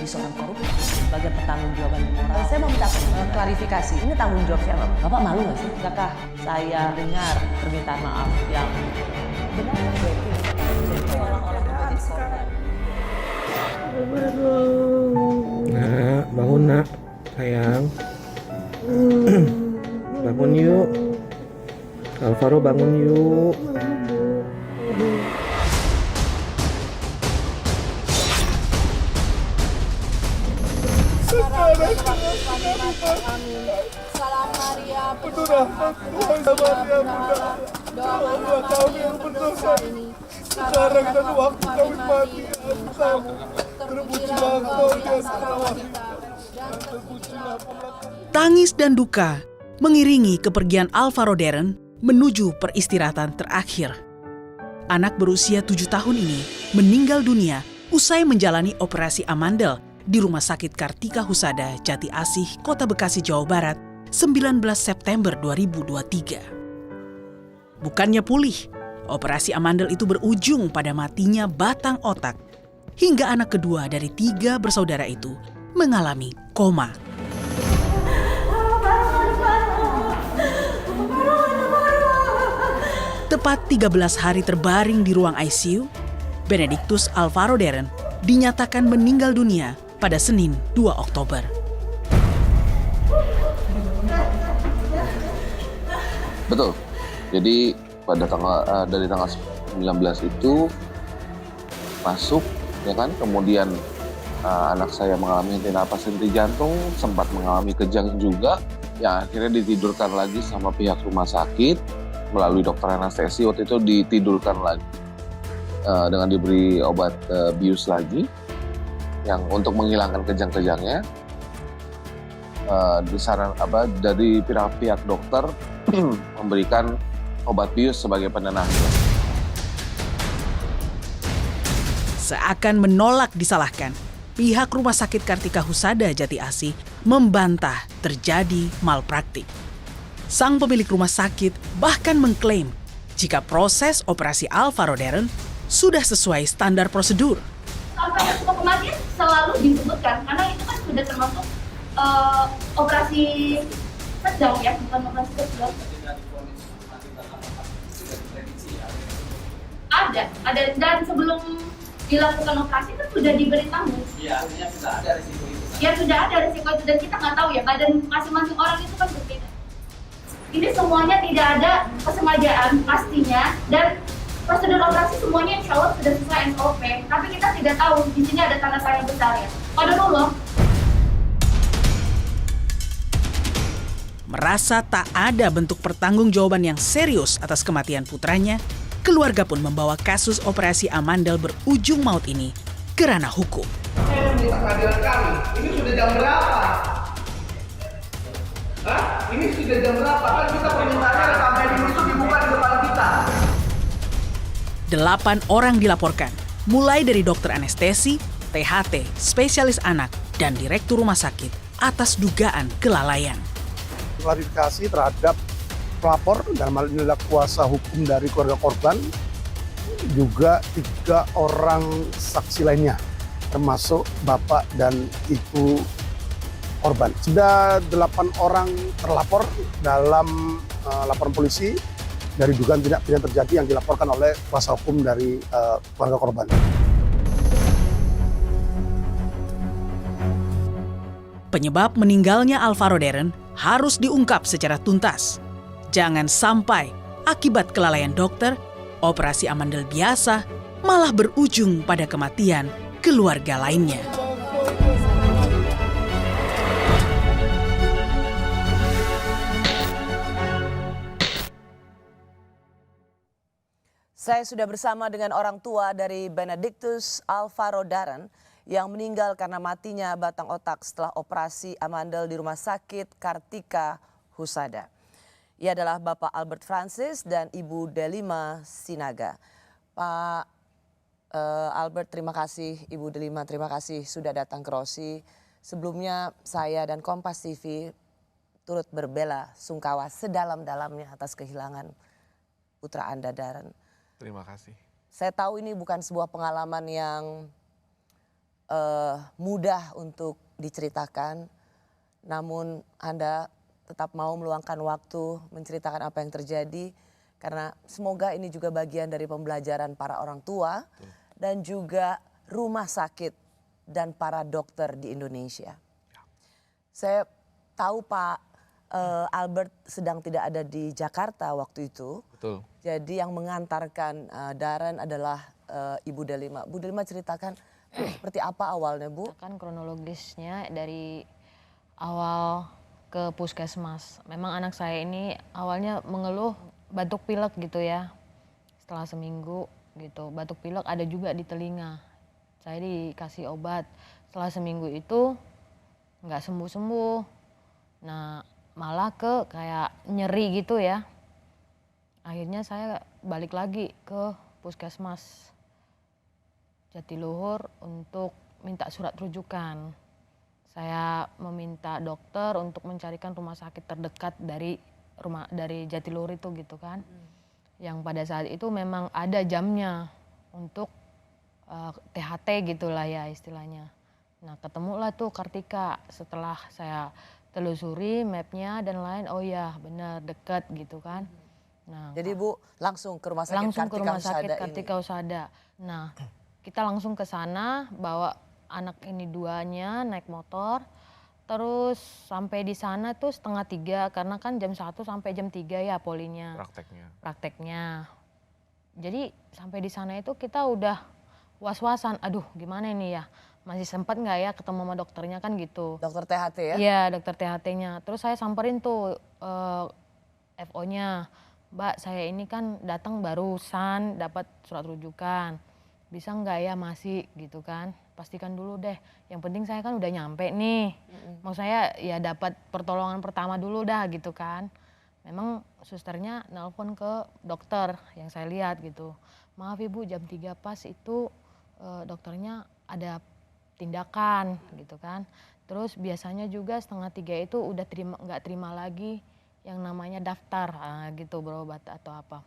jadi seorang koruptor sebagai pertanggungjawaban moral. Saya mau minta klarifikasi. ini tanggung jawab siapa? Bapak malu nggak sih? Apakah saya dengar permintaan maaf yang Benar kan Betty? orang-orang menjadi korban? Nak, bangun nak, sayang. Bangun yuk. Alvaro bangun yuk. Salam Maria, penuh rahmat Tuhan sama dia Bunda. Ya Allah, kami yang berdosa ini. Sekarang dan waktu kami mati. Terpujilah Engkau di antara wanita. Dan terpujilah pemelakuan. Tangis dan duka mengiringi kepergian Alvaro Darren menuju peristirahatan terakhir. Anak berusia 7 tahun ini meninggal dunia usai menjalani operasi amandel di Rumah Sakit Kartika Husada, Jati Asih, Kota Bekasi, Jawa Barat, 19 September 2023. Bukannya pulih, operasi amandel itu berujung pada matinya batang otak, hingga anak kedua dari 3 bersaudara itu mengalami koma. Tepat 13 hari terbaring di ruang ICU, Benedictus Alvaro Darren dinyatakan meninggal dunia pada Senin 2 Oktober. Betul. Jadi pada dari tanggal 19 itu masuk, ya kan? Kemudian anak saya mengalami henti napas, henti jantung, sempat mengalami kejang juga. Ya akhirnya ditidurkan lagi sama pihak rumah sakit melalui dokter anestesi. Waktu itu ditidurkan lagi dengan diberi obat bius lagi yang untuk menghilangkan kejang-kejangnya. Dari pihak dokter memberikan obat bius sebagai penenangnya. Seakan menolak disalahkan, pihak Rumah Sakit Kartika Husada Jati Asih membantah terjadi malpraktik. Sang pemilik rumah sakit bahkan mengklaim jika proses operasi Alvaro Darren sudah sesuai standar prosedur. Sampai resiko kematian selalu disebutkan karena itu kan sudah termasuk operasi sedang ya, bukan operasi sedang. Ada dan sebelum dilakukan operasi kan sudah diberitahu. Iya, artinya sudah ada risiko itu. Ya sudah ada risiko itu dan kita nggak tahu ya, badan masing-masing orang itu kan berbeda. Ini semuanya tidak ada kesengajaan pastinya dan prosedur operasi semuanya insya Allah sudah sesuai SOP. Tapi kita tidak tahu di sini ada tanda tanya besar ya. Qadarullah. Merasa tak ada bentuk pertanggungjawaban yang serius atas kematian putranya, keluarga pun membawa kasus operasi amandel berujung maut ini ke ranah hukum. Saya meminta kehadiran kami. Ini sudah jam berapa? Ini sudah jam berapa? Kan kita permintaannya sampai di itu dibuka di depan kita. 8 orang dilaporkan, mulai dari dokter anestesi, THT, spesialis anak, dan direktur rumah sakit atas dugaan kelalaian. Klarifikasi terhadap pelapor dalam hal ini adalah kuasa hukum dari keluarga korban, juga 3 orang saksi lainnya, termasuk bapak dan ibu korban. Sudah 8 orang terlapor dalam laporan polisi dari dugaan tindak pidana terjadi yang dilaporkan oleh kuasa hukum dari keluarga korban. Penyebab meninggalnya Alvaro Darren harus diungkap secara tuntas. Jangan sampai akibat kelalaian dokter, operasi amandel biasa malah berujung pada kematian keluarga lainnya. Saya sudah bersama dengan orang tua dari Benedictus Alvaro Darren yang meninggal karena matinya batang otak setelah operasi amandel di Rumah Sakit Kartika Husada. Ia adalah Bapak Albert Francis dan Ibu Delima Sinaga. Pak Albert, terima kasih. Ibu Delima, terima kasih sudah datang ke Rosi. Sebelumnya saya dan Kompas TV turut berbela sungkawa sedalam-dalamnya atas kehilangan putra Anda, Darren. Terima kasih. Saya tahu ini bukan sebuah pengalaman yang mudah untuk diceritakan, namun Anda tetap mau meluangkan waktu menceritakan apa yang terjadi, karena semoga ini juga bagian dari pembelajaran para orang tua dan juga rumah sakit dan para dokter di Indonesia. Saya tahu Pak Albert sedang tidak ada di Jakarta waktu itu. Betul. Jadi yang mengantarkan Darren adalah Ibu Delima. Bu Delima ceritakan seperti apa awalnya, Bu? Kan kronologisnya dari awal ke puskesmas. Memang anak saya ini awalnya mengeluh batuk pilek gitu ya. Setelah seminggu gitu, batuk pilek ada juga di telinga. Saya dikasih obat. Setelah seminggu itu nggak sembuh-sembuh. Nah malah ke kayak nyeri gitu ya. Akhirnya saya balik lagi ke puskesmas Jatiluhur untuk minta surat rujukan. Saya meminta dokter untuk mencarikan rumah sakit terdekat dari Jatiluhur itu gitu kan. Yang pada saat itu memang ada jamnya untuk THT gitulah ya istilahnya. Nah ketemulah tuh Kartika setelah saya telusuri mapnya dan lain, oh ya benar dekat gitu kan. Nah, jadi Bu langsung ke rumah sakit langsung ke rumah sakit Kartika Husada. Nah kita langsung ke sana bawa anak ini duanya naik motor. Terus sampai di sana tuh 2:30 karena kan jam 1 sampai jam 3 ya polinya. Prakteknya. Jadi sampai di sana itu kita udah was-wasan, aduh gimana ini ya. Masih sempat nggak ya ketemu sama dokternya kan gitu. Dokter THT ya? Iya dokter THT-nya. Terus saya samperin tuh FO-nya. Mbak saya ini kan datang barusan dapat surat rujukan. Bisa nggak ya masih gitu kan. Pastikan dulu deh. Yang penting saya kan udah nyampe nih. Maksud saya ya dapat pertolongan pertama dulu dah gitu kan. Memang susternya nelpon ke dokter yang saya lihat gitu. Maaf Ibu jam 3 pas itu dokternya ada tindakan gitu kan. Terus biasanya juga 2:30 itu udah nggak terima lagi yang namanya daftar gitu berobat atau apa.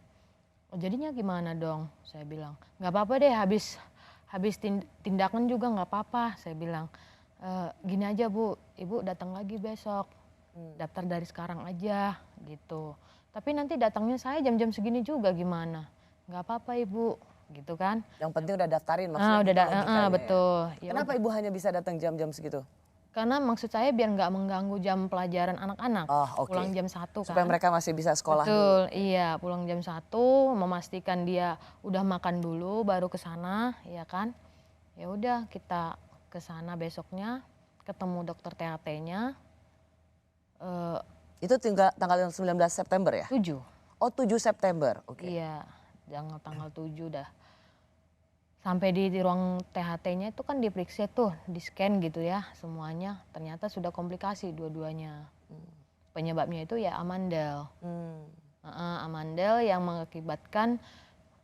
Oh, jadinya gimana dong? Saya bilang nggak apa-apa deh habis tindakan juga nggak apa-apa. Saya bilang gini aja Bu, Ibu datang lagi besok. Daftar dari sekarang aja gitu. Tapi nanti datangnya saya jam-jam segini juga gimana? Nggak apa-apa Ibu gitu kan. Yang penting udah daftarin maksudnya. Betul. Ya. Kenapa Ibu hanya bisa datang jam-jam segitu? Karena maksud saya biar nggak mengganggu jam pelajaran anak-anak. Pulang jam 1 kan. Supaya mereka masih bisa sekolah Betul, dulu. iya pulang jam 1 memastikan dia udah makan dulu baru ke sana ya kan. Ya udah kita ke sana besoknya ketemu dokter THT-nya. Itu tanggal 19 September ya? 7. Oh 7 September, oke. Iya, tanggal 7 dah. Sampai di ruang THT-nya itu kan diperiksa tuh, di scan gitu ya semuanya. Ternyata sudah komplikasi dua-duanya. Penyebabnya itu ya amandel. Amandel yang mengakibatkan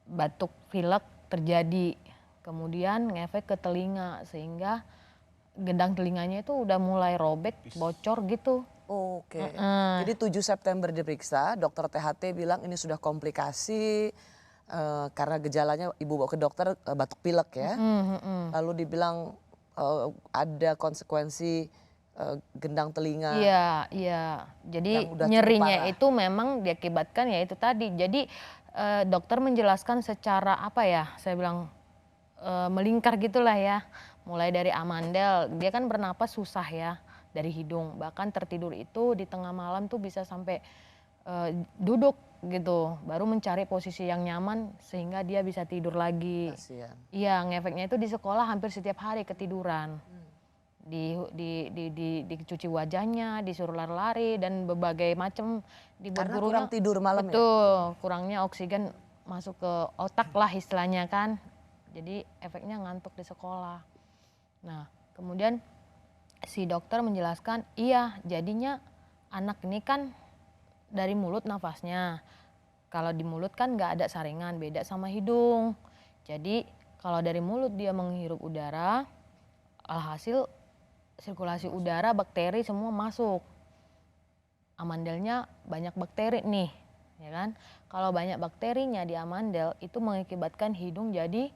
batuk pilek terjadi. Kemudian ngefek ke telinga sehingga gendang telinganya itu udah mulai robek, bocor gitu. Oke. Jadi 7 September diperiksa, dokter THT bilang ini sudah komplikasi. Karena gejalanya Ibu bawa ke dokter batuk pilek ya. Lalu dibilang ada konsekuensi gendang telinga. Iya. Jadi nyerinya itu memang diakibatkan ya itu tadi. Jadi dokter menjelaskan secara apa ya, saya bilang melingkar gitulah ya. Mulai dari amandel, dia kan bernapas susah ya dari hidung. Bahkan tertidur itu di tengah malam tuh bisa sampai duduk gitu, baru mencari posisi yang nyaman sehingga dia bisa tidur lagi. Iya, ngefeknya itu di sekolah hampir setiap hari ketiduran. Dicuci wajahnya, disuruh lari-lari dan berbagai macam dibuat Karena gurunya. kurang tidur malam betul, kurangnya oksigen masuk ke otak lah istilahnya kan. Jadi efeknya ngantuk di sekolah. Nah, kemudian si dokter menjelaskan, iya jadinya anak ini kan dari mulut nafasnya. Kalau di mulut kan nggak ada saringan, beda sama hidung. Jadi kalau dari mulut dia menghirup udara, alhasil sirkulasi udara, bakteri semua masuk. Amandelnya banyak bakteri nih, ya kan? Kalau banyak bakterinya di amandel itu mengakibatkan hidung jadi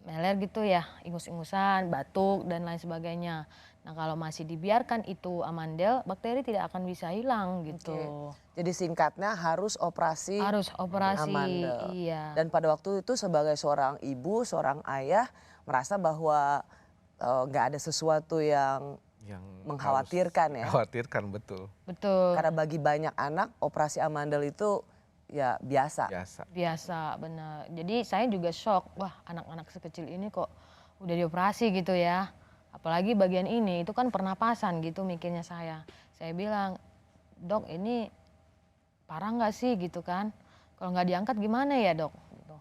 meler gitu ya, ingus-ingusan, batuk dan lain sebagainya. Nah kalau masih dibiarkan itu amandel, bakteri tidak akan bisa hilang gitu. Jadi singkatnya harus operasi amandel. Iya. Dan pada waktu itu sebagai seorang ibu, seorang ayah merasa bahwa nggak ada sesuatu yang mengkhawatirkan ya. Khawatirkan, betul. Betul. Karena bagi banyak anak operasi amandel itu ya biasa. Biasa, benar. Jadi saya juga shock, wah anak-anak sekecil ini kok udah dioperasi gitu ya. Apalagi bagian ini, itu kan pernapasan gitu mikirnya saya. Saya bilang, dok ini parah nggak sih gitu kan. Kalau nggak diangkat gimana ya dok? Gitu.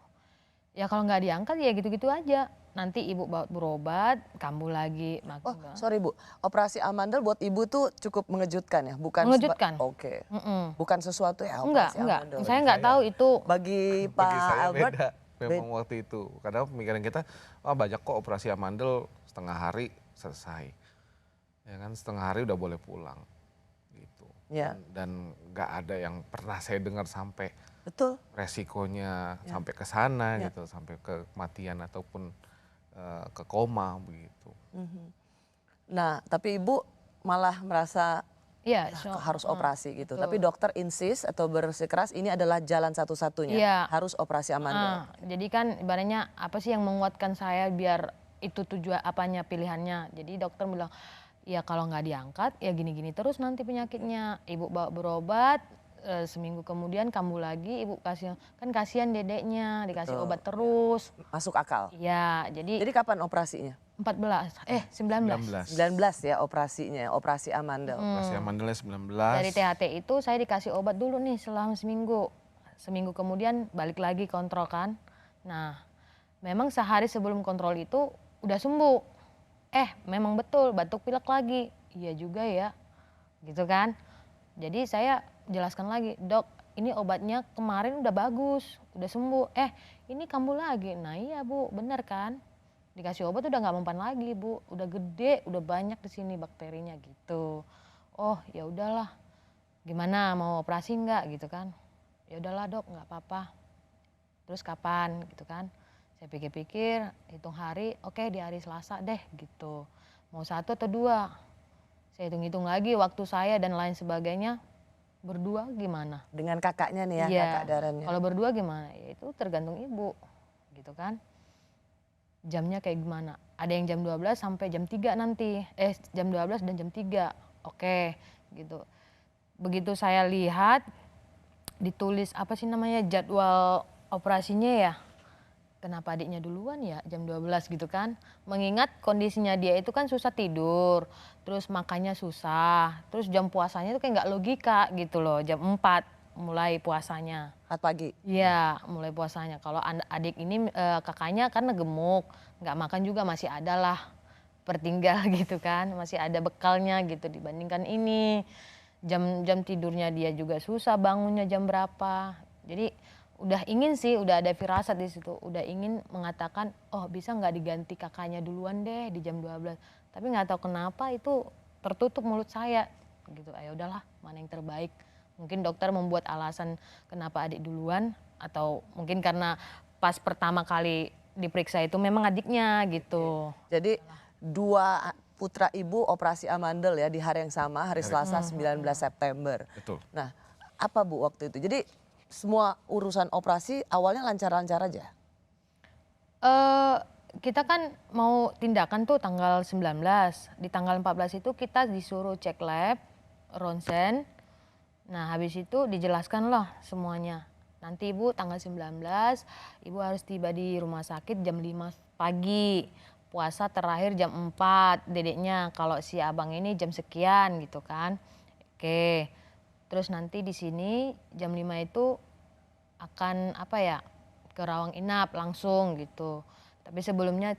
Ya kalau nggak diangkat ya gitu-gitu aja. Nanti ibu berobat, kambuh lagi. Sorry Bu, operasi amandel buat ibu tuh cukup mengejutkan ya? Bukan mengejutkan. Oke. Bukan sesuatu ya operasi amandel. Saya nggak tahu itu. Bagi Pak Albert beda. Memang waktu itu, karena pemikiran kita, banyak kok operasi amandel setengah hari selesai. Ya kan, setengah hari udah boleh pulang. Gitu. Ya. Dan nggak ada yang pernah saya dengar sampai resikonya sampai ke sana gitu, sampai ke kematian ataupun ke koma begitu. Nah, tapi ibu malah merasa harus operasi gitu. Tapi dokter insist atau bersikeras ini adalah jalan satu-satunya, harus operasi amandel. Jadi kan ibaratnya apa sih yang menguatkan saya biar itu tujuan apanya pilihannya. Jadi dokter bilang ya kalau nggak diangkat ya gini-gini terus nanti penyakitnya. Ibu bawa berobat, seminggu kemudian kambuh lagi, ibu kan kasihan dedeknya dikasih obat terus. Masuk akal. Ya, jadi kapan operasinya? 19 ya operasinya, operasi amandel. Operasi amandelnya 19. Dari THT itu saya dikasih obat dulu nih selama seminggu. Seminggu kemudian balik lagi kontrol kan. Nah, memang sehari sebelum kontrol itu udah sembuh. Memang betul batuk pilek lagi. Iya juga ya. Gitu kan. Jadi saya jelaskan lagi, dok ini obatnya kemarin udah bagus, udah sembuh. Ini kambuh lagi. Nah iya bu, benar kan. Dikasih obat udah nggak mempan lagi bu, udah gede, udah banyak di sini bakterinya gitu. Oh ya udahlah, gimana mau operasi nggak gitu kan? Ya udahlah dok, nggak apa-apa. Terus kapan gitu kan? Saya pikir-pikir, hitung hari, oke di hari Selasa deh gitu. Mau 1 atau 2? Saya hitung-hitung lagi waktu saya dan lain sebagainya. Berdua gimana? Dengan kakaknya nih ya, kakak Darren. Kalau berdua gimana? Ya itu tergantung ibu, gitu kan. Jamnya kayak gimana? Ada yang jam 12 sampai jam 3 nanti. Jam 12 dan jam 3. Oke, gitu. Begitu saya lihat, ditulis apa sih namanya jadwal operasinya ya. Kenapa adiknya duluan ya jam 12 gitu kan. Mengingat kondisinya dia itu kan susah tidur. Terus makannya susah. Terus jam puasanya itu kayak nggak logika gitu loh. Jam 4 mulai puasanya. 4 pagi? Iya mulai puasanya. Kalau adik ini kakaknya karena gemuk. Nggak makan juga masih ada lah. Pertinggal gitu kan. Masih ada bekalnya gitu dibandingkan ini. Jam tidurnya dia juga susah bangunnya jam berapa. Jadi udah ingin sih, udah ada firasat di situ, udah ingin mengatakan, oh bisa nggak diganti kakaknya duluan deh di jam 12. Tapi nggak tahu kenapa itu tertutup mulut saya, gitu. Ayo udahlah, mana yang terbaik. Mungkin dokter membuat alasan kenapa adik duluan, atau mungkin karena pas pertama kali diperiksa itu memang adiknya gitu. Jadi 2 putra ibu operasi amandel ya di hari yang sama, hari Selasa 19 September. Betul. Nah, apa Bu waktu itu? Jadi semua urusan operasi awalnya lancar-lancar aja? Kita kan mau tindakan tuh tanggal 19. Di tanggal 14 itu kita disuruh cek lab, ronsen. Nah habis itu dijelaskan loh semuanya. Nanti ibu tanggal 19, ibu harus tiba di rumah sakit jam 5 pagi. Puasa terakhir jam 4 dedeknya. Kalau si abang ini jam sekian gitu kan. Oke. Terus nanti di sini jam 5 itu akan ke rawang inap langsung gitu. Tapi sebelumnya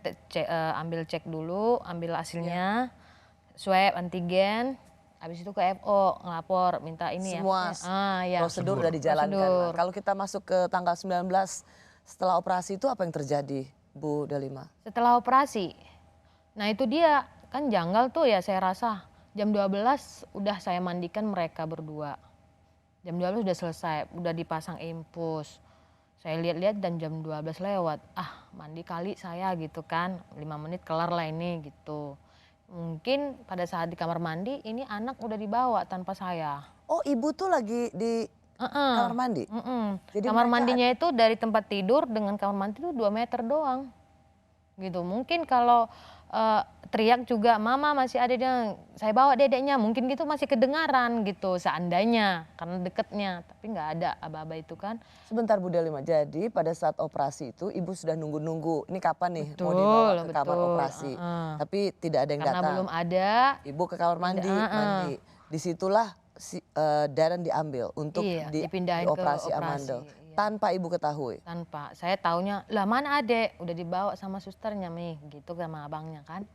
ambil cek dulu, ambil hasilnya, swab antigen, habis itu ke FO ngelapor minta ini semua prosedur udah dijalankan. Kalau kita masuk ke tanggal 19 setelah operasi itu apa yang terjadi Bu Delima? Setelah operasi, nah itu dia kan janggal tuh ya saya rasa. Jam 12 udah saya mandikan mereka berdua. Jam 12 udah selesai, udah dipasang infus. Saya lihat-lihat dan jam 12 lewat. Mandi kali saya gitu kan. 5 menit kelar lah ini gitu. Mungkin pada saat di kamar mandi ini anak udah dibawa tanpa saya. Oh, ibu tuh lagi di kamar mandi? Jadi kamar mandinya itu dari tempat tidur dengan kamar mandi itu 2 meter doang. Gitu. Mungkin kalau teriak juga, mama masih ada dia, saya bawa dedeknya, mungkin gitu masih kedengaran gitu seandainya karena deketnya, tapi nggak ada aba-aba itu kan. Sebentar Bu Delima, jadi pada saat operasi itu ibu sudah nunggu-nunggu, ini kapan nih mau Betul, dibawa ke kamar betul. operasi, tapi tidak ada yang Karena datang. belum ada. Ibu ke kamar mandi, mandi. Disitulah Darren diambil untuk dipindahin dioperasi ke Amandel. operasi. Tanpa ibu ketahui? Tanpa, saya taunya, lah mana adek, udah dibawa sama susternya Mi, gitu sama abangnya kan.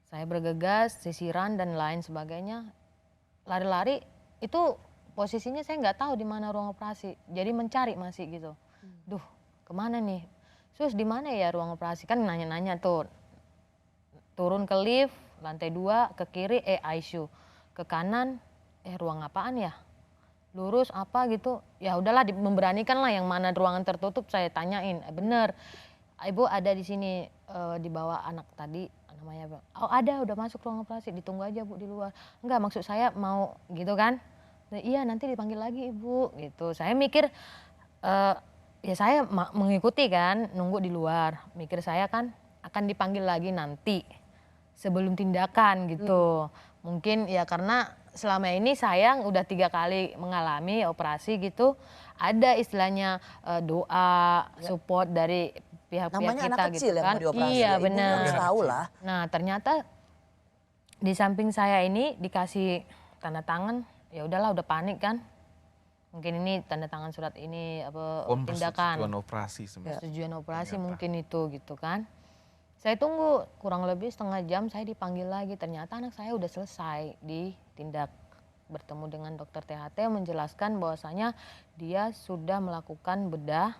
Saya bergegas, sisiran dan lain sebagainya, lari-lari itu posisinya saya nggak tahu di mana ruang operasi, jadi mencari masih gitu. Duh, kemana nih? Sus di mana ya ruang operasi, kan nanya-nanya tuh. Turun ke lift, lantai 2, ke kiri ICU, ke kanan ruang apaan ya? Lurus apa gitu, ya udahlah memberanikan lah yang mana ruangan tertutup saya tanyain. Bener, ibu ada di sini dibawa anak tadi namanya. Oh ada, udah masuk ruang operasi, ditunggu aja Bu di luar. Enggak, maksud saya mau gitu kan. Nah, iya nanti dipanggil lagi ibu gitu. Saya mikir ya saya mengikuti kan, nunggu di luar. Mikir saya kan akan dipanggil lagi nanti sebelum tindakan gitu. Mungkin ya karena selama ini saya udah 3 kali mengalami operasi gitu, ada istilahnya doa, support dari pihak-pihak Namanya kita anak gitu kecil yang kan. mau dioperasi. Iya Ibu benar. harus tahu lah. Nah ternyata di samping saya ini dikasih tanda tangan, ya udahlah udah panik kan. Mungkin ini tanda tangan surat ini apa tindakan. Persetujuan operasi sebenarnya. Persetujuan operasi mungkin itu gitu kan. Saya tunggu kurang lebih setengah jam, saya dipanggil lagi. Ternyata anak saya udah selesai ditindak. Bertemu dengan dokter THT menjelaskan bahwasanya dia sudah melakukan bedah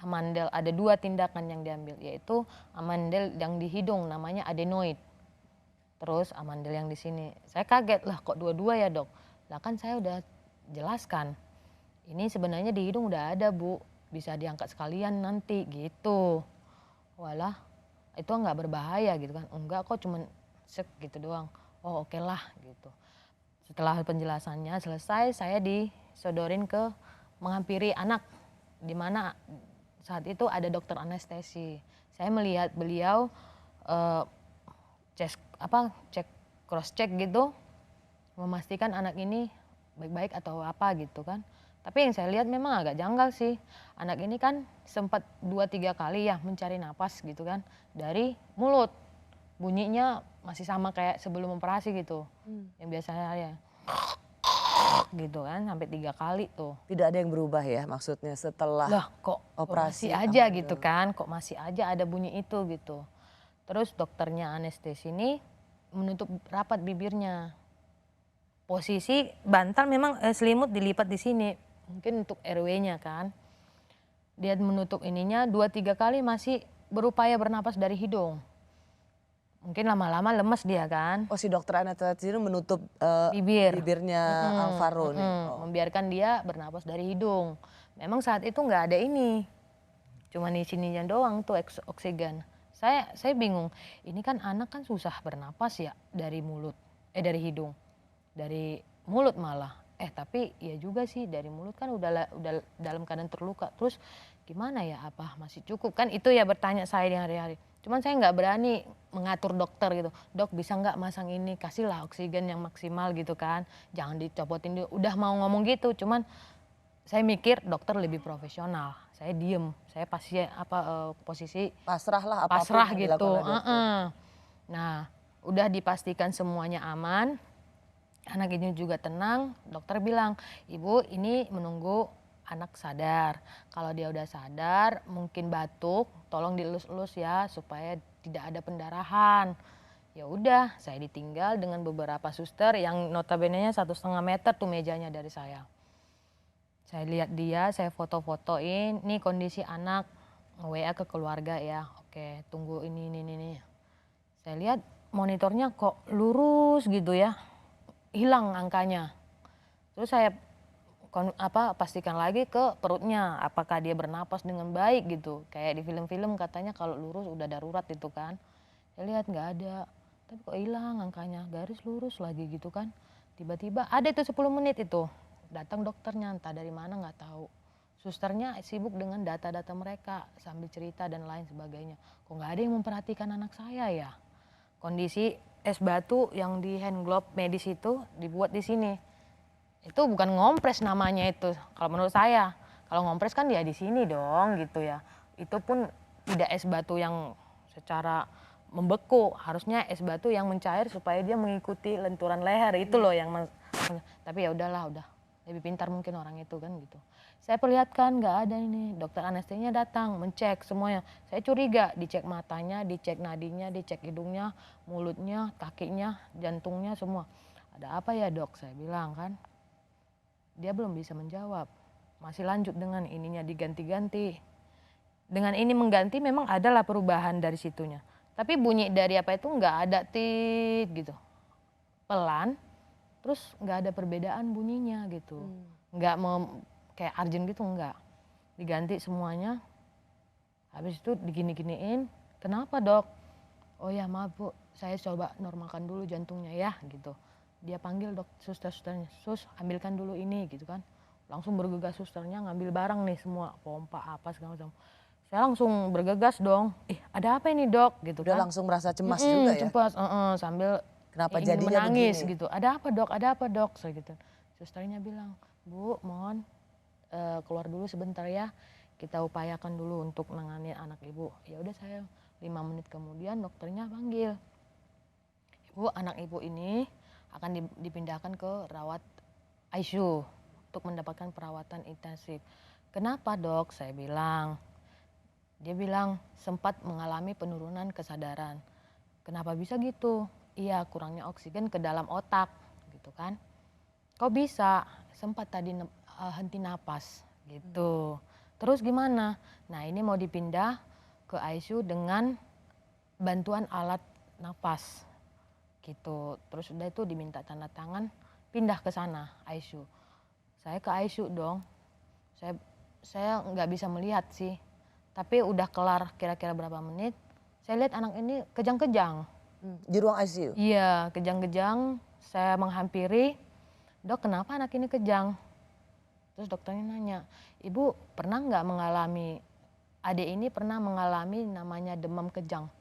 amandel. Ada 2 tindakan yang diambil, yaitu amandel yang di hidung namanya adenoid. Terus amandel yang di sini. Saya kaget, lah kok 2-2 ya dok? Lah kan saya udah jelaskan. Ini sebenarnya di hidung udah ada Bu, bisa diangkat sekalian nanti gitu. Walah, itu nggak berbahaya gitu kan. Enggak kok, cuman sek gitu doang. Oh oke lah gitu. Setelah penjelasannya selesai, saya disodorin ke menghampiri anak, di mana saat itu ada dokter anestesi. Saya melihat beliau cek cross check gitu, memastikan anak ini baik-baik atau apa gitu kan. Tapi yang saya lihat memang agak janggal sih. Anak ini kan sempat 2-3 kali ya mencari napas gitu kan dari mulut. Bunyinya masih sama kayak sebelum operasi gitu. Yang biasanya ya gitu kan sampai 3 kali tuh. Tidak ada yang berubah ya maksudnya setelah lah kok operasi masih aja gitu kan, kok masih aja ada bunyi itu gitu. Terus dokternya anestesi ini menutup rapat bibirnya. Posisi bantal memang selimut dilipat di sini, mungkin untuk RW-nya kan. Dia menutup ininya 2-3 kali masih berupaya bernapas dari hidung. Mungkin lama-lama lemes dia kan. Oh si dokter anestesi menutup bibirnya Alvaro nih. Membiarkan dia bernapas dari hidung. Memang saat itu nggak ada ini, cuma di sininya doang tuh oksigen. Saya bingung, ini kan anak kan susah bernapas ya dari mulut, dari hidung, dari mulut malah. Tapi ya juga sih dari mulut kan udah dalam keadaan terluka. Terus gimana ya, apa masih cukup kan, itu ya bertanya saya di hari-hari. Cuman saya nggak berani mengatur dokter gitu. Dok bisa nggak masang ini, kasihlah oksigen yang maksimal gitu kan. Jangan dicopotin dulu. Udah mau ngomong gitu, cuman saya mikir dokter lebih profesional. Saya diem, saya posisi pasrah lah, pasrah gitu. Nah udah dipastikan semuanya aman. Anak ini juga tenang. Dokter bilang, ibu ini menunggu anak sadar. Kalau dia udah sadar, mungkin batuk, tolong dielus-elus ya supaya tidak ada pendarahan. Ya udah, saya ditinggal dengan beberapa suster yang notabene-nya 1,5 meter tuh mejanya dari saya. Saya lihat dia, saya foto-fotoin. Nih kondisi anak, WA ke keluarga ya. Oke, tunggu ini. Saya lihat monitornya kok lurus gitu ya, hilang angkanya. Terus saya pastikan lagi ke perutnya, apakah dia bernapas dengan baik gitu. Kayak di film-film katanya kalau lurus udah darurat itu kan. Saya lihat nggak ada, tapi kok hilang angkanya, garis lurus lagi gitu kan. Tiba-tiba ada itu 10 menit itu, datang dokternya entah dari mana nggak tahu. Susternya sibuk dengan data-data mereka sambil cerita dan lain sebagainya. Kok nggak ada yang memperhatikan anak saya ya? Kondisi es batu yang di hand glove medis itu dibuat di sini. Itu bukan ngompres namanya itu, kalau menurut saya. Kalau ngompres kan dia di sini dong gitu ya. Itu pun tidak es batu yang secara membeku, harusnya es batu yang mencair supaya dia mengikuti lenturan leher itu loh yang tapi ya udahlah, udah lebih pintar mungkin orang itu kan gitu. Saya perlihatkan nggak ada ini, dokter anestesinya datang mencek semuanya. Saya curiga, dicek matanya, dicek nadinya, dicek hidungnya, mulutnya, kakinya, jantungnya semua. Ada apa ya dok? Saya bilang kan. Dia belum bisa menjawab, masih lanjut dengan ininya diganti-ganti. Dengan ini mengganti memang adalah perubahan dari situnya. Tapi bunyi dari apa itu nggak ada tit gitu. Pelan, terus nggak ada perbedaan bunyinya gitu. Nggak kayak urgent gitu nggak. Diganti semuanya, habis itu digini-giniin. Kenapa dok? Oh ya maaf bu, saya coba normalkan dulu jantungnya ya gitu. Dia panggil suster-susternya, sus ambilkan dulu ini gitu kan. Langsung bergegas susternya ngambil barang nih semua, pompa apa segala macam. Saya langsung bergegas dong, ada apa ini dok gitu Udah kan. langsung merasa cemas juga ya? Cemas, sambil kenapa ingin jadinya menangis begini? gitu. Ada apa dok, saya gitu. Susternya bilang, bu mohon keluar dulu sebentar ya. Kita upayakan dulu untuk menangani anak ibu. Ya udah saya 5 menit kemudian dokternya panggil. Ibu, anak ibu ini akan dipindahkan ke rawat ICU untuk mendapatkan perawatan intensif. Kenapa dok? Saya bilang. Dia bilang sempat mengalami penurunan kesadaran. Kenapa bisa gitu? Iya, kurangnya oksigen ke dalam otak gitu kan. Kok bisa? Sempat tadi henti napas gitu. Terus gimana? Nah ini mau dipindah ke ICU dengan bantuan alat napas gitu. Terus udah itu diminta tanda tangan pindah ke sana ICU. Saya ke ICU dong. Saya nggak bisa melihat sih. Tapi udah kelar kira-kira berapa menit. Saya lihat anak ini kejang-kejang. Di ruang ICU? Iya, kejang-kejang. Saya menghampiri, dok kenapa anak ini kejang? Terus dokternya nanya, ibu pernah nggak mengalami, adik ini pernah mengalami namanya demam kejang?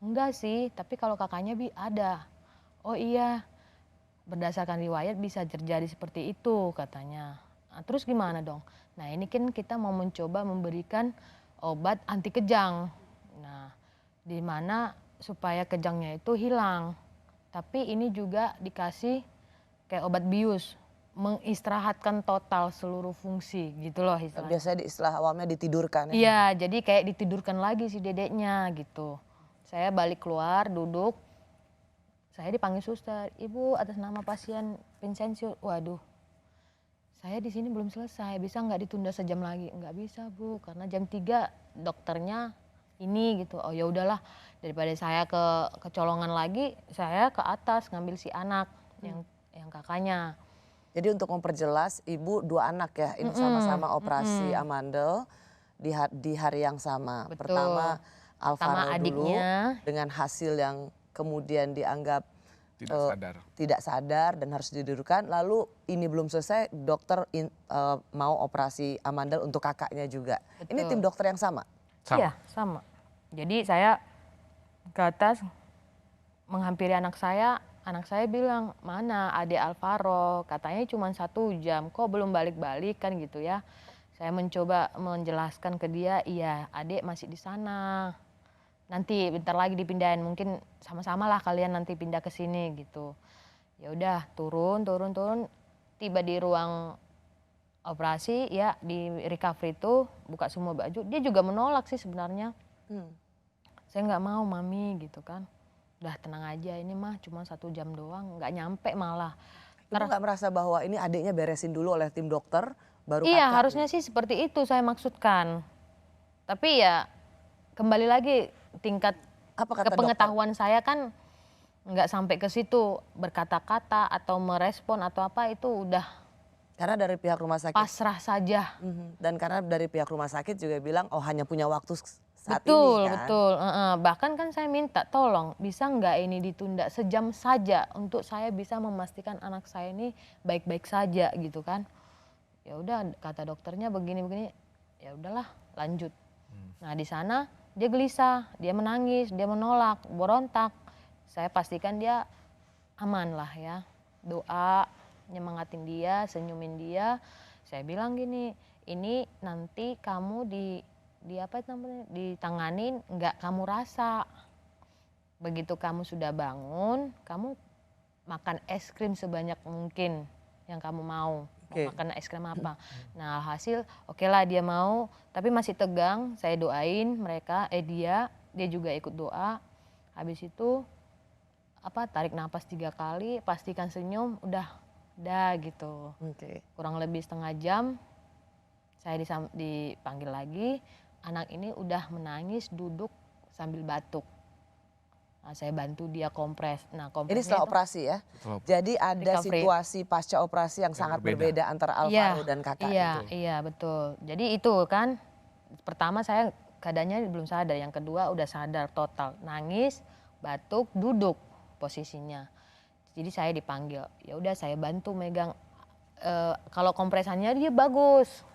Enggak sih, tapi kalau kakaknya ada. Oh iya, berdasarkan riwayat bisa terjadi seperti itu katanya. Nah, terus gimana dong? Nah ini kan kita mau mencoba memberikan obat anti kejang. Nah di mana supaya kejangnya itu hilang. Tapi ini juga dikasih kayak obat bius. Mengistirahatkan total seluruh fungsi gitu loh istilahnya. Biasanya di istilah awamnya ditidurkan ya? Iya, jadi kayak ditidurkan lagi si dedeknya gitu. Saya balik keluar, duduk. Saya dipanggil suster, ibu atas nama pasien Vincencio. Waduh, saya di sini belum selesai, bisa nggak ditunda sejam lagi? Nggak bisa bu, karena jam 3 dokternya ini gitu. Oh ya udahlah, daripada saya kecolongan lagi, saya ke atas ngambil si anak yang kakaknya. Jadi untuk memperjelas, ibu 2 anak ya, ini sama-sama operasi amandel di hari yang sama. Betul. Pertama Alvaro dulu adiknya. dengan hasil yang kemudian dianggap tidak sadar dan harus didudukkan. Lalu ini belum selesai, dokter mau operasi amandel untuk kakaknya juga. Betul. Ini tim dokter yang sama? Iya sama. Jadi saya ke atas menghampiri anak saya bilang, mana adik Alvaro, katanya cuma 1 jam, kok belum balik-balik kan gitu ya. Saya mencoba menjelaskan ke dia, iya adik masih di sana. Nanti bentar lagi dipindahin, mungkin sama-sama lah kalian nanti pindah ke sini gitu. Ya udah turun, tiba di ruang operasi ya di recovery itu buka semua baju. Dia juga menolak sih sebenarnya. Saya nggak mau mami gitu kan. Udah tenang aja, ini mah cuma 1 jam doang, nggak nyampe malah. Ibu nggak merasa bahwa ini adiknya beresin dulu oleh tim dokter baru Iya kakak? harusnya sih seperti itu saya maksudkan. Tapi ya kembali lagi tingkat kepengetahuan saya kan nggak sampai ke situ berkata-kata atau merespon atau apa itu udah Karena dari pihak rumah sakit. pasrah saja. Dan karena dari pihak rumah sakit juga bilang, oh hanya punya waktu saat Betul, ini kan. betul. Bahkan kan saya minta tolong bisa nggak ini ditunda sejam saja untuk saya bisa memastikan anak saya ini baik-baik saja gitu kan. Ya udah kata dokternya begini-begini, ya udahlah lanjut. Nah di sana dia gelisah, dia menangis, dia menolak, berontak. Saya pastikan dia aman lah ya. Doa, nyemangatin dia, senyumin dia. Saya bilang gini, ini nanti kamu ditanganin nggak kamu rasa. Begitu kamu sudah bangun, kamu makan es krim sebanyak mungkin yang kamu mau. Mau makan es krim apa. Nah alhasil oke lah dia mau, tapi masih tegang. Saya doain mereka, dia juga ikut doa. Habis itu tarik napas 3 kali, pastikan senyum, udah gitu. Kurang lebih setengah jam saya dipanggil lagi. Anak ini udah menangis, duduk sambil batuk. Nah, saya bantu dia kompres. Nah, Ini setelah operasi ya? Jadi ada recovery. situasi pasca operasi yang sangat berbeda antara Alvaro dan kakak itu. Iya betul. Jadi itu kan pertama saya keadaannya belum sadar, yang kedua udah sadar total, nangis, batuk, duduk posisinya. Jadi saya dipanggil, ya udah saya bantu megang. Kalau kompresannya dia bagus.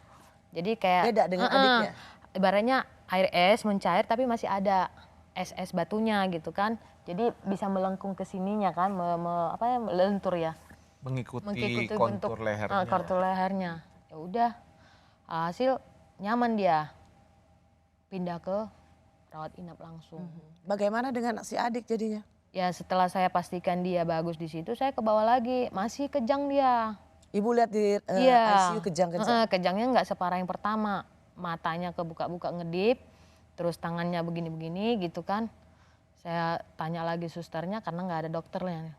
Jadi kayak beda dengan adiknya. Ibaratnya air es mencair tapi masih ada es batunya gitu kan. Jadi bisa melengkung ke sininya kan, melentur ya. Mengikuti kontur lehernya. Kontur lehernya. Ya udah, hasil nyaman dia. Pindah ke rawat inap langsung. Bagaimana dengan si adik jadinya? Ya setelah saya pastikan dia bagus di situ, saya ke bawah lagi, masih kejang dia. Ibu lihat di ICU kejang-kejang? Kejangnya nggak separah yang pertama. Matanya kebuka-buka ngedip, terus tangannya begini-begini gitu kan. Saya tanya lagi susternya karena nggak ada dokternya.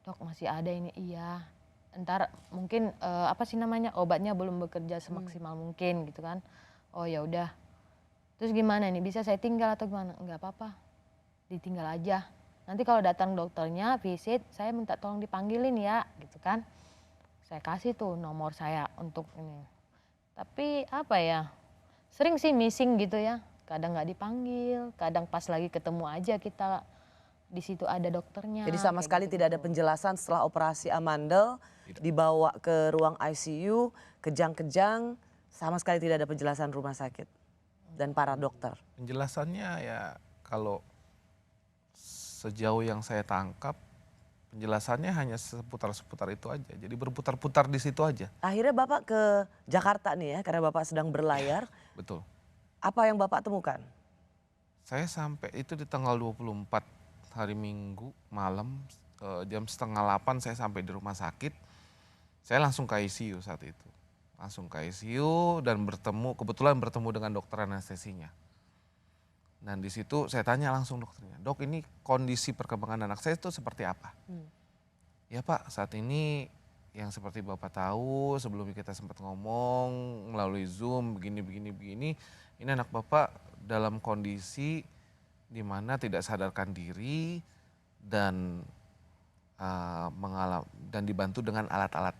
Dok masih ada ini, iya. Ntar mungkin obatnya belum bekerja semaksimal mungkin gitu kan. Oh ya udah. Terus gimana nih, bisa saya tinggal atau gimana? Nggak apa-apa, ditinggal aja. Nanti kalau datang dokternya visit, saya minta tolong dipanggilin ya gitu kan. Saya kasih tuh nomor saya untuk ini. Tapi sering sih missing gitu ya. Kadang nggak dipanggil, kadang pas lagi ketemu aja kita di situ ada dokternya. Jadi sama sekali tidak ada penjelasan setelah operasi amandel, dibawa ke ruang ICU, kejang-kejang, sama sekali tidak ada penjelasan rumah sakit dan para dokter. Penjelasannya ya kalau sejauh yang saya tangkap, penjelasannya hanya seputar-seputar itu aja. Jadi berputar-putar di situ aja. Akhirnya Bapak ke Jakarta nih ya, karena Bapak sedang berlayar. Betul. Apa yang Bapak temukan? Saya sampai itu di tanggal 24 hari Minggu malam, jam 7:30 saya sampai di rumah sakit. Saya langsung ke ICU saat itu. Langsung ke ICU dan kebetulan bertemu dengan dokter anestesinya. Dan di situ saya tanya langsung dokternya, dok ini kondisi perkembangan anak saya itu seperti apa? Ya Pak, saat ini yang seperti Bapak tahu sebelumnya kita sempat ngomong melalui Zoom begini. Ini anak Bapak dalam kondisi di mana tidak sadarkan diri dan dibantu dengan alat-alat.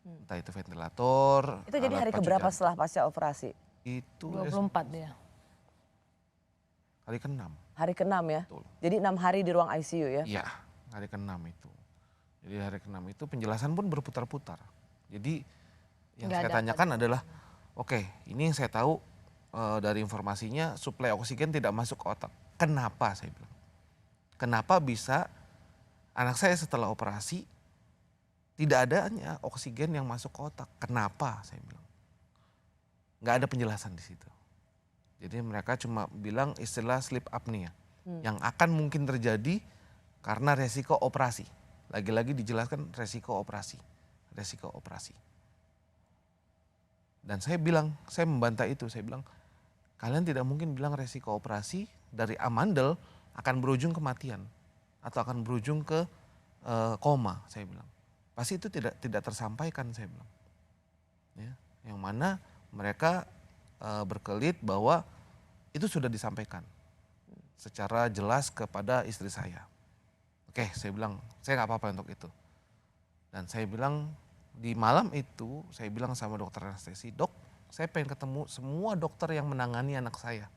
Entah itu ventilator. Itu jadi hari keberapa setelah pasca operasi? Itu 24 dia. Hari ke-6. Hari ke-6 ya? Betul. Jadi 6 hari di ruang ICU ya? Iya, hari ke-6 itu. Jadi hari ke-6 itu penjelasan pun berputar-putar. Jadi yang saya tanyakan adalah, oke, ini yang saya tahu dari informasinya suplai oksigen tidak masuk ke otak. Kenapa saya bilang? Kenapa bisa anak saya setelah operasi tidak adanya oksigen yang masuk ke otak? Kenapa saya bilang? Nggak ada penjelasan di situ. Jadi mereka cuma bilang istilah sleep apnea yang akan mungkin terjadi karena resiko operasi. Lagi-lagi dijelaskan resiko operasi. Dan saya membantah itu, saya bilang kalian tidak mungkin bilang resiko operasi dari amandel akan berujung kematian atau akan berujung ke koma, saya bilang. Pasti itu tidak tersampaikan, saya bilang. Ya, yang mana mereka berkelit bahwa itu sudah disampaikan secara jelas kepada istri saya. Oke, saya bilang saya nggak apa-apa untuk itu. Dan saya bilang di malam itu saya bilang sama dokter anestesi, "Dok, saya pengen ketemu semua dokter yang menangani anak saya.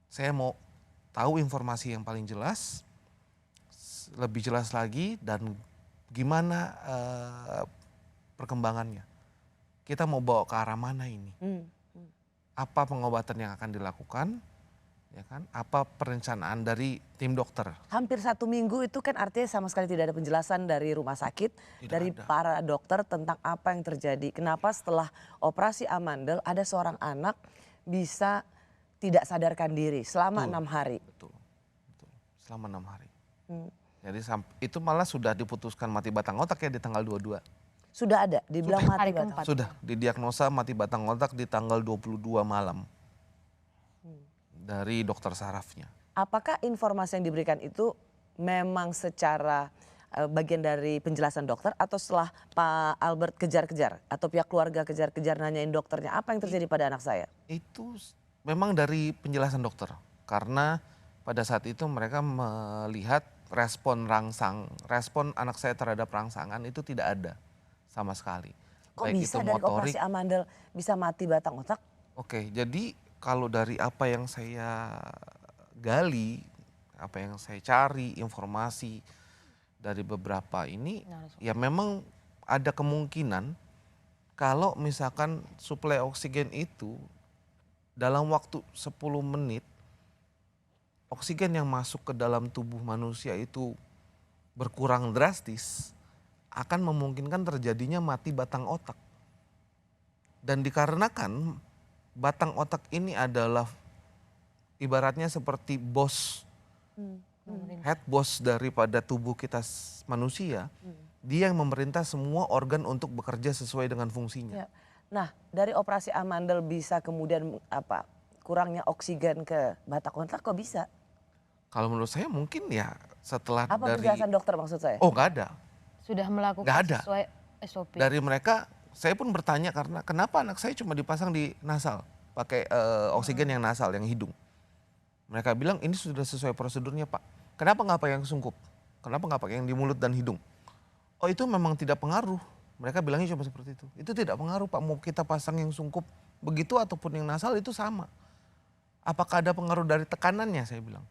Saya mau tahu informasi yang paling jelas, lebih jelas lagi dan gimana perkembangannya. Kita mau bawa ke arah mana ini? Apa pengobatan yang akan dilakukan? Ya kan? Apa perencanaan dari tim dokter?" Hampir 1 minggu itu kan artinya sama sekali tidak ada penjelasan dari rumah sakit, dari para dokter tentang apa yang terjadi. Kenapa setelah operasi amandel ada seorang anak bisa tidak sadarkan diri selama 6 hari. Betul. Selama 6 hari. Jadi itu malah sudah diputuskan mati batang otak ya di tanggal 22. Sudah ada, dibilang Sudah. mati Hari batang. keempat. Sudah didiagnosa mati batang otak di tanggal 22 malam. Dari dokter sarafnya. Apakah informasi yang diberikan itu memang secara bagian dari penjelasan dokter atau setelah Pak Albert kejar-kejar atau pihak keluarga kejar-kejar nanyain dokternya apa yang terjadi pada anak saya? Itu memang dari penjelasan dokter. Karena pada saat itu mereka melihat respon anak saya terhadap rangsangan itu tidak ada sama sekali. Kok Baik bisa itu dari motorik. operasi amandel bisa mati batang otak? Oke, jadi kalau dari apa yang saya gali, apa yang saya cari informasi dari beberapa ini, ya memang ada kemungkinan kalau misalkan suplai oksigen itu dalam waktu 10 menit, oksigen yang masuk ke dalam tubuh manusia itu berkurang drastis, akan memungkinkan terjadinya mati batang otak. Dan dikarenakan batang otak ini adalah ibaratnya seperti bos, head boss daripada tubuh kita manusia, dia yang memerintah semua organ untuk bekerja sesuai dengan fungsinya. Ya. Nah, dari operasi amandel bisa kemudian kurangnya oksigen ke batang otak kok bisa? Kalau menurut saya mungkin ya setelah Apa dari penjelasan dokter maksud saya? oh nggak ada. Sudah melakukan Nggak ada. sesuai SOP. Dari mereka saya pun bertanya karena kenapa anak saya cuma dipasang di nasal, pakai oksigen yang nasal, yang hidung. Mereka bilang ini sudah sesuai prosedurnya Pak. Kenapa nggak pakai yang sungkup? Kenapa nggak pakai yang di mulut dan hidung? Oh itu memang tidak pengaruh. Mereka bilangnya cuma seperti itu. Itu tidak pengaruh Pak, mau kita pasang yang sungkup begitu ataupun yang nasal itu sama. Apakah ada pengaruh dari tekanannya saya bilang.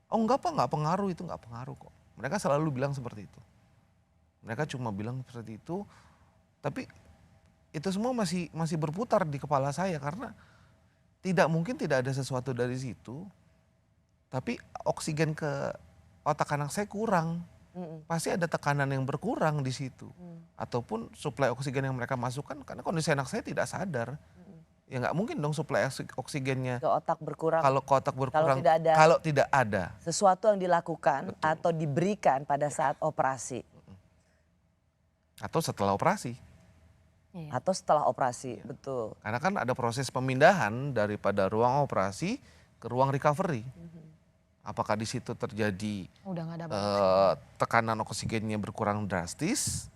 Oh enggak Pak, nggak pengaruh, itu nggak pengaruh kok. Mereka selalu bilang seperti itu. Mereka cuma bilang seperti itu, tapi itu semua masih berputar di kepala saya karena tidak mungkin tidak ada sesuatu dari situ, tapi oksigen ke otak anak saya kurang. Pasti ada tekanan yang berkurang di situ. Ataupun suplai oksigen yang mereka masukkan karena kondisi anak saya tidak sadar. Ya nggak mungkin dong suplai oksigennya. Ke otak berkurang. Kalau ke otak berkurang, Kalau tidak ada. Sesuatu yang dilakukan atau diberikan pada saat operasi. Atau setelah operasi. Atau setelah operasi, betul. Karena kan ada proses pemindahan daripada ruang operasi ke ruang recovery. Apakah di situ terjadi tekanan oksigennya berkurang drastis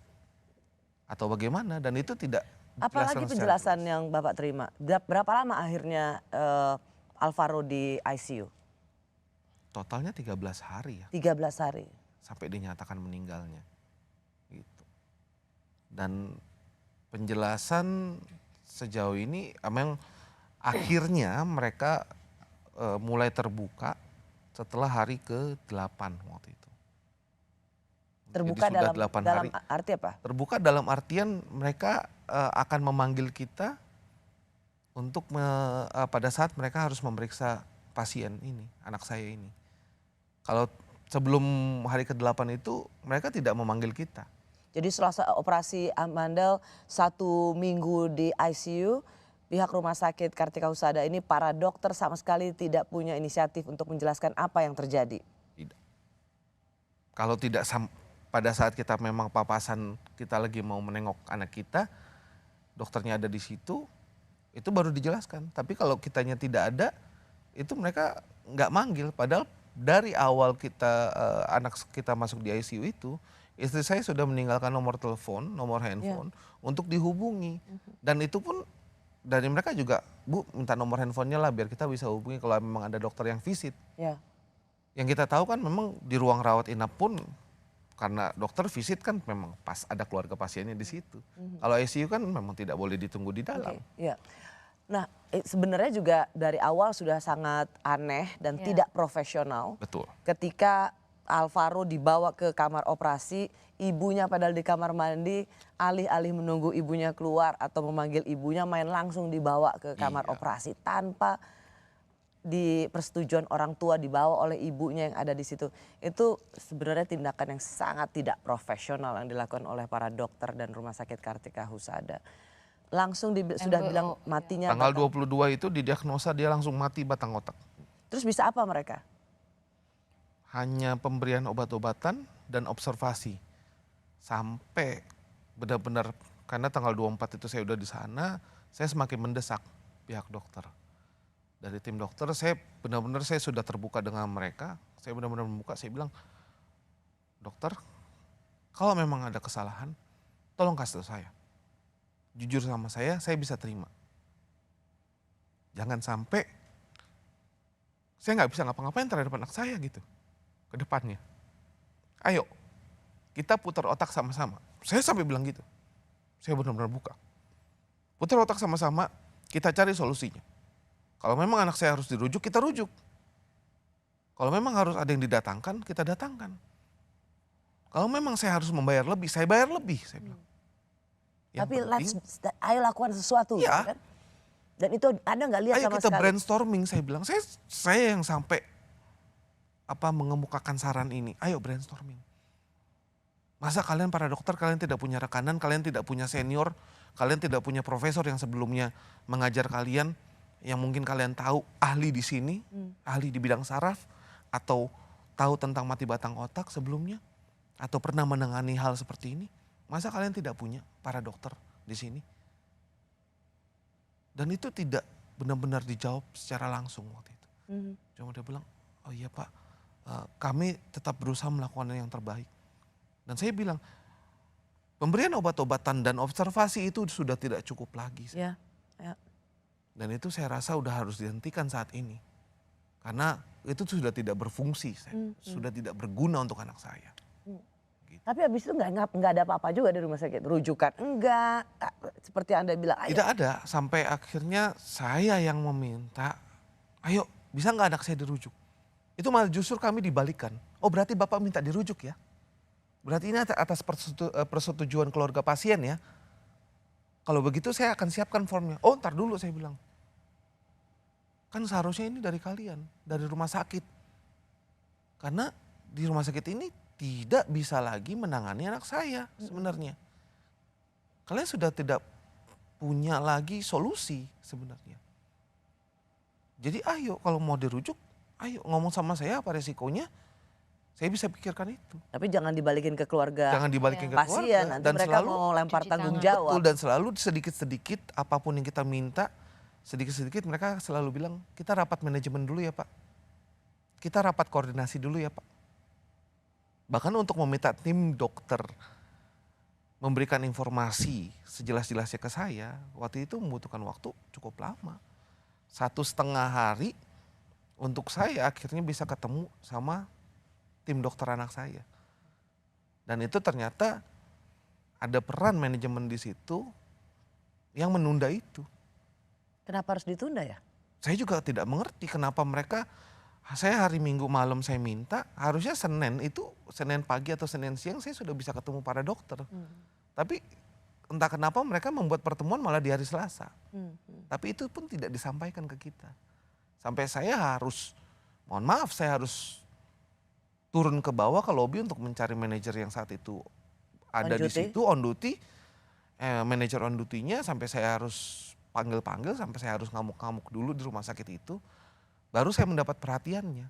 atau bagaimana? Dan itu tidak. Apalagi penjelasan yang Bapak terima. Berapa lama akhirnya Alvaro di ICU? Totalnya 13 hari ya. 13 hari. Sampai dinyatakan meninggalnya. Gitu. Dan penjelasan sejauh ini memang akhirnya mereka mulai terbuka setelah hari ke-8 waktu itu. Terbuka dalam arti apa? Terbuka dalam artian mereka akan memanggil kita untuk pada saat mereka harus memeriksa pasien ini, anak saya ini. Kalau sebelum hari ke-8 itu mereka tidak memanggil kita. Jadi setelah operasi amandel 1 minggu di ICU, pihak rumah sakit Kartika Husada ini para dokter sama sekali tidak punya inisiatif untuk menjelaskan apa yang terjadi. Tidak. Kalau tidak pada saat kita memang papasan kita lagi mau menengok anak kita, dokternya ada di situ, itu baru dijelaskan. Tapi kalau kitanya tidak ada, itu mereka nggak manggil. Padahal dari awal anak kita masuk di ICU itu, istri saya sudah meninggalkan nomor telepon, nomor handphone untuk dihubungi. Dan itu pun dari mereka juga, Bu minta nomor handphonenya lah biar kita bisa hubungi kalau memang ada dokter yang visit. Yang kita tahu kan memang di ruang rawat inap pun karena dokter visit kan memang pas ada keluarga pasiennya di situ. Kalau ICU kan memang tidak boleh ditunggu di dalam. Iya. Nah, sebenarnya juga dari awal sudah sangat aneh dan tidak profesional. Betul. Ketika Alvaro dibawa ke kamar operasi, ibunya padahal di kamar mandi, alih-alih menunggu ibunya keluar atau memanggil ibunya, main langsung dibawa ke kamar operasi tanpa di persetujuan orang tua, dibawa oleh ibunya yang ada di situ. Itu sebenarnya tindakan yang sangat tidak profesional yang dilakukan oleh para dokter dan Rumah Sakit Kartika Husada. Langsung sudah bilang matinya. Tanggal 22 itu didiagnosa dia langsung mati batang otak. Terus bisa apa mereka? Hanya pemberian obat-obatan dan observasi. Sampai benar-benar, karena tanggal 24 itu saya udah di sana, saya semakin mendesak pihak dokter. Dari tim dokter saya benar-benar saya sudah terbuka dengan mereka. Saya benar-benar membuka, saya bilang, dokter kalau memang ada kesalahan tolong kasih tahu saya. Jujur sama saya bisa terima. Jangan sampai saya nggak bisa ngapa-ngapain terhadap anak saya gitu ke depannya. Ayo kita putar otak sama-sama. Saya sampai bilang gitu. Saya benar-benar buka. Putar otak sama-sama, kita cari solusinya. Kalau memang anak saya harus dirujuk, kita rujuk. Kalau memang harus ada yang didatangkan, kita datangkan. Kalau memang saya harus membayar lebih, saya bayar lebih, saya bilang. Tapi ayo lakukan sesuatu. Ya. Kan? Dan itu Anda nggak lihat ayo sama kita sekali. brainstorming, saya bilang. Saya yang sampai mengemukakan saran ini. Ayo brainstorming. Masa kalian para dokter, kalian tidak punya rekanan, kalian tidak punya senior, kalian tidak punya profesor yang sebelumnya mengajar kalian, yang mungkin kalian tahu ahli di sini, ahli di bidang saraf, atau tahu tentang mati batang otak sebelumnya, atau pernah menangani hal seperti ini. Masa kalian tidak punya para dokter di sini? Dan itu tidak benar-benar dijawab secara langsung waktu itu. Cuma dia bilang, oh iya Pak, kami tetap berusaha melakukan yang terbaik. Dan saya bilang, pemberian obat-obatan dan observasi itu sudah tidak cukup lagi. Ya. Dan itu saya rasa udah harus dihentikan saat ini. Karena itu sudah tidak berfungsi, sudah tidak berguna untuk anak saya. Gitu. Tapi habis itu nggak ada apa-apa juga di rumah sakit, rujukan enggak, seperti Anda bilang. Ayo. Tidak ada, sampai akhirnya saya yang meminta, ayo bisa nggak anak saya dirujuk? Itu malah justru kami dibalikan. Oh berarti Bapak minta dirujuk ya? Berarti ini atas persetujuan keluarga pasien ya? Kalau begitu saya akan siapkan formnya. Oh ntar dulu saya bilang. Kan seharusnya ini dari kalian, dari rumah sakit. Karena di rumah sakit ini tidak bisa lagi menangani anak saya sebenarnya. Kalian sudah tidak punya lagi solusi sebenarnya. Jadi ayo kalau mau dirujuk, ayo ngomong sama saya apa resikonya. Saya bisa pikirkan itu. Tapi jangan dibalikin ke keluarga. Jangan dibalikin ke pasien, keluarga. nanti Dan mereka selalu mau lempar tanggung jawab. Betul, dan selalu sedikit-sedikit apapun yang kita minta, sedikit-sedikit mereka selalu bilang, kita rapat manajemen dulu ya Pak. Kita rapat koordinasi dulu ya Pak. Bahkan untuk meminta tim dokter memberikan informasi sejelas-jelasnya ke saya, waktu itu membutuhkan waktu cukup lama. 1,5 hari untuk saya akhirnya bisa ketemu sama tim dokter anak saya. Dan itu ternyata ada peran manajemen di situ yang menunda itu. Kenapa harus ditunda ya? Saya juga tidak mengerti kenapa mereka, saya hari Minggu malam saya minta, harusnya Senin pagi atau Senin siang saya sudah bisa ketemu para dokter. Tapi entah kenapa mereka membuat pertemuan malah di hari Selasa. Tapi itu pun tidak disampaikan ke kita. Sampai saya harus, mohon maaf saya harus turun ke bawah ke lobi untuk mencari manajer yang saat itu ada di situ on duty. Manajer on duty-nya sampai saya harus panggil-panggil, sampai saya harus ngamuk-ngamuk dulu di rumah sakit itu. Baru saya mendapat perhatiannya.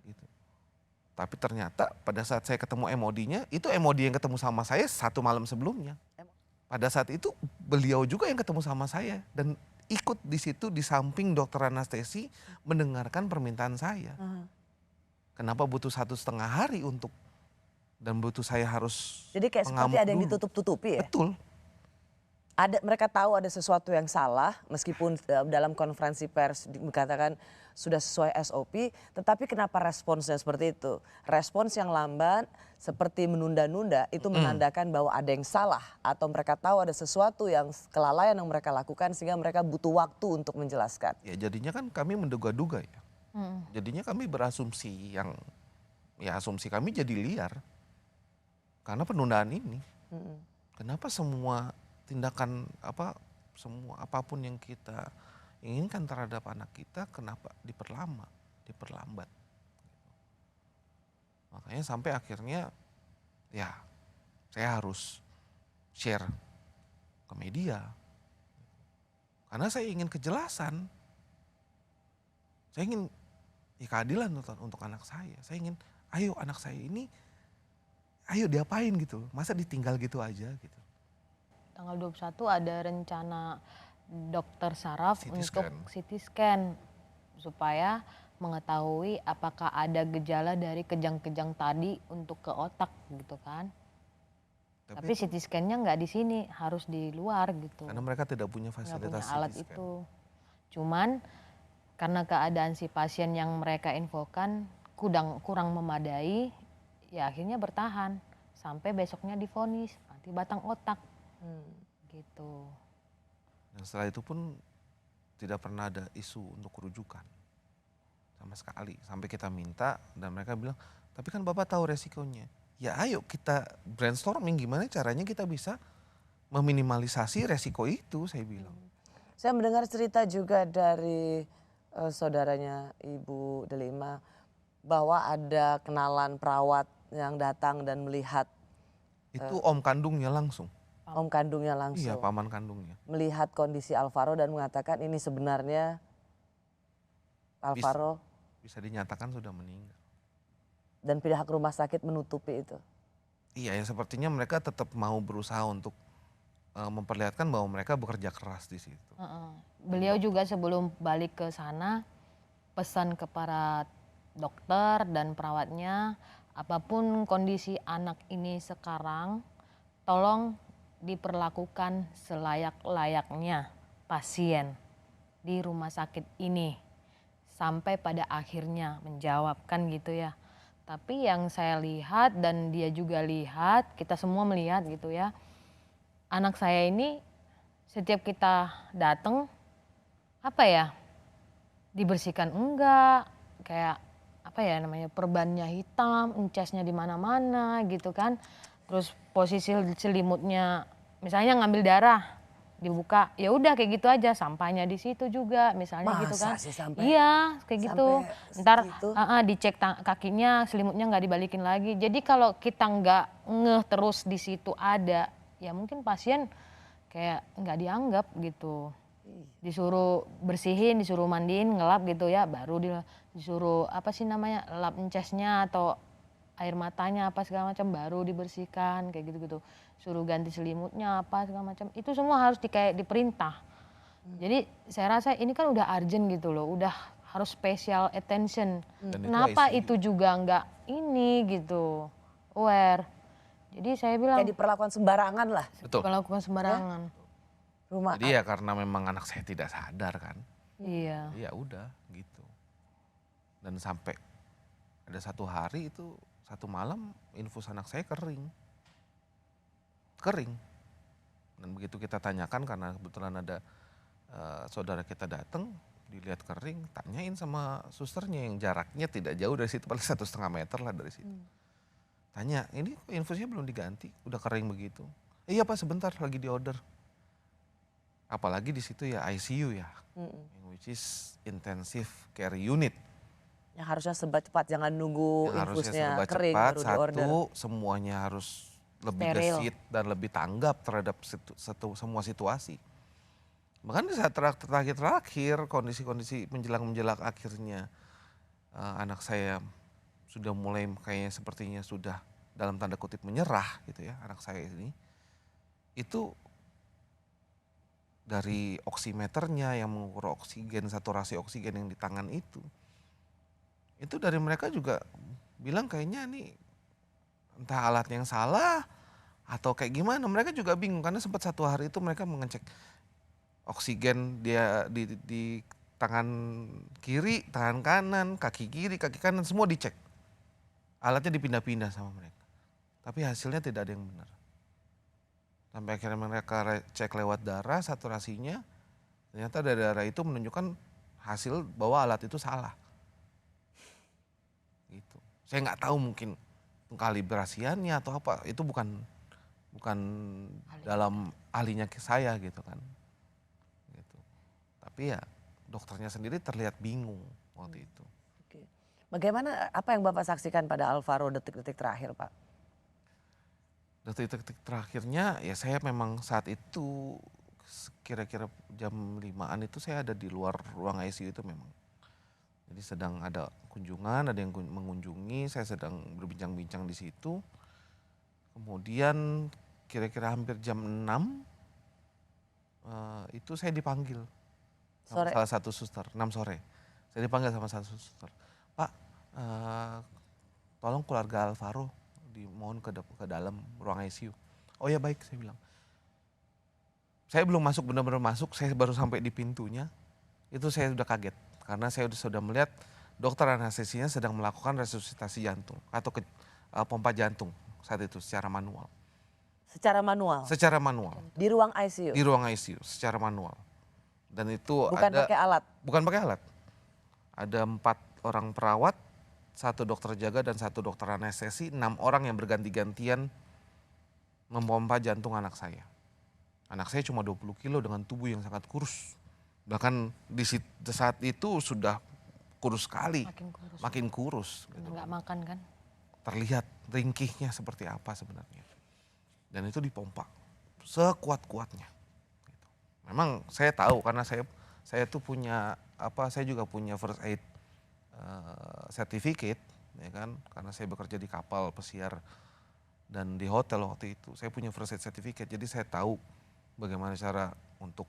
Gitu. Tapi ternyata pada saat saya ketemu MOD-nya, itu MOD yang ketemu sama saya 1 malam sebelumnya. Pada saat itu beliau juga yang ketemu sama saya dan ikut di situ di samping dokter anestesi mendengarkan permintaan saya. Kenapa butuh 1,5 hari untuk, dan butuh saya harus jadi kayak seperti ada yang ditutup-tutupi ya? Betul. mereka tahu ada sesuatu yang salah meskipun dalam konferensi pers dikatakan sudah sesuai SOP, tetapi kenapa responsnya seperti itu? Respons yang lambat seperti menunda-nunda itu menandakan bahwa ada yang salah atau mereka tahu ada sesuatu yang kelalaian yang mereka lakukan sehingga mereka butuh waktu untuk menjelaskan. Ya jadinya kan kami menduga-duga ya. Jadinya kami berasumsi yang ya asumsi kami jadi liar karena penundaan ini. Kenapa semua tindakan apapun yang kita inginkan terhadap anak kita kenapa diperlambat. Makanya sampai akhirnya ya saya harus share ke media. Karena saya ingin kejelasan. Saya ingin keadilan untuk anak saya. Saya ingin ayo anak saya ini ayo diapain gitu. Masa ditinggal gitu aja gitu. Tanggal 21 ada rencana dokter saraf CT untuk scan. CT scan supaya mengetahui apakah ada gejala dari kejang-kejang tadi untuk ke otak gitu kan. Tapi CT scan-nya nggak di sini, harus di luar gitu. Karena mereka tidak punya Nggak fasilitas punya alat CT scan. itu. Cuman karena keadaan si pasien yang mereka infokan kurang memadai, ya akhirnya bertahan sampai besoknya divonis nanti batang otak. Gitu. Dan setelah itu pun tidak pernah ada isu untuk rujukan sama sekali. Sampai kita minta dan mereka bilang, tapi kan Bapak tahu resikonya. Ya ayo kita brainstorming gimana caranya kita bisa meminimalisasi resiko itu, saya bilang. Saya mendengar cerita juga dari saudaranya Ibu Delima bahwa ada kenalan perawat yang datang dan melihat. Itu om kandungnya langsung. Om kandungnya langsung. Iya, paman kandungnya. Melihat kondisi Alvaro dan mengatakan ini sebenarnya Alvaro. Bisa dinyatakan sudah meninggal. Dan pihak rumah sakit menutupi itu. Iya, ya sepertinya mereka tetap mau berusaha untuk memperlihatkan bahwa mereka bekerja keras di situ. Beliau juga sebelum balik ke sana pesan ke para dokter dan perawatnya, apapun kondisi anak ini sekarang, tolong diperlakukan selayak-layaknya pasien di rumah sakit ini sampai pada akhirnya menjawab kan gitu ya. Tapi yang saya lihat dan dia juga lihat, kita semua melihat gitu ya, anak saya ini setiap kita datang dibersihkan enggak, kayak perbannya hitam, encasnya di mana-mana gitu kan. Terus posisi selimutnya misalnya ngambil darah dibuka, ya udah kayak gitu aja, sampahnya di situ juga misalnya. Masa gitu kan. sih sampai, iya kayak gitu. Ntar dicek kakinya, selimutnya nggak dibalikin lagi. Jadi kalau kita nggak ngeh terus di situ ada, ya mungkin pasien kayak nggak dianggap gitu. Disuruh bersihin, disuruh mandiin, ngelap gitu ya, baru disuruh lap encesnya atau air matanya apa segala macam baru dibersihkan kayak gitu-gitu. Suruh ganti selimutnya apa segala macam. Itu semua harus diperintah. Jadi saya rasa ini kan udah urgent gitu loh, udah harus special attention. Kenapa itu juga nggak ini gitu, aware. Jadi saya bilang kayak diperlakukan sembarangan lah. Betul. Diperlakukan sembarangan. Jadi ya karena memang anak saya tidak sadar kan. Iya. Ya udah gitu. Dan sampai ada satu hari itu, satu malam infus anak saya kering. Dan begitu kita tanyakan karena kebetulan ada saudara kita datang, dilihat kering, tanyain sama susternya yang jaraknya tidak jauh dari situ, paling 1,5 meter lah dari situ. Tanya, ini kok infusnya belum diganti, udah kering begitu. Iya Pak, sebentar lagi di order. Apalagi di situ ya ICU ya, which is intensive care unit. Yang harusnya cepat, jangan nunggu infusnya kering cepat, baru di order. Satu, semuanya harus lebih steril, gesit dan lebih tanggap terhadap semua situasi. Bahkan di saat terakhir kondisi menjelang akhirnya anak saya sudah mulai kayaknya sepertinya sudah dalam tanda kutip menyerah gitu ya, anak saya ini. Itu dari oximeternya yang mengukur oksigen, saturasi oksigen yang di tangan itu dari mereka juga bilang kayaknya nih entah alat yang salah atau kayak gimana. Mereka juga bingung karena sempat satu hari itu mereka mengecek oksigen dia di tangan kiri, tangan kanan, kaki kiri, kaki kanan, semua dicek. Alatnya dipindah-pindah sama mereka. Tapi hasilnya tidak ada yang benar. Sampai akhirnya mereka cek lewat darah, saturasinya, ternyata dari darah itu menunjukkan hasil bahwa alat itu salah. Gitu. Saya nggak tahu mungkin kalibrasiannya atau apa, itu bukan dalam ahlinya saya gitu kan. Gitu. Tapi ya dokternya sendiri terlihat bingung waktu itu. Oke. Bagaimana, apa yang Bapak saksikan pada Alvaro detik-detik terakhir, Pak? Detik-detik terakhirnya ya saya memang saat itu kira-kira jam 5-an itu saya ada di luar ruang ICU itu memang. Jadi sedang ada kunjungan, ada yang mengunjungi, saya sedang berbincang-bincang di situ. Kemudian kira-kira hampir jam 6 itu saya dipanggil sama Sore. salah satu suster, 6 sore. Saya dipanggil sama satu suster. Pak, tolong keluarga Alvaro dimohon ke dalam ruang ICU. Oh ya baik, saya bilang. Saya belum masuk, benar-benar masuk, saya baru sampai di pintunya. Itu saya sudah kaget. Karena saya sudah melihat dokter anestesinya sedang melakukan resusitasi jantung atau pompa jantung saat itu secara manual. Secara manual? Secara manual. Di ruang ICU? Di ruang ICU secara manual. Dan itu bukan pakai alat? Bukan pakai alat. Ada 4 orang perawat, 1 dokter jaga dan 1 dokter anestesi, 6 orang yang berganti-gantian memompa jantung anak saya. Anak saya cuma 20 kilo dengan tubuh yang sangat kurus. Bahkan di saat itu sudah kurus sekali. Makin kurus. Karena nggak makan kan. Terlihat ringkihnya seperti apa sebenarnya. Dan itu dipompa sekuat-kuatnya. Memang saya tahu karena saya tuh punya saya juga punya first aid certificate, ya kan, karena saya bekerja di kapal pesiar dan di hotel waktu itu. Saya punya first aid certificate, jadi saya tahu bagaimana cara untuk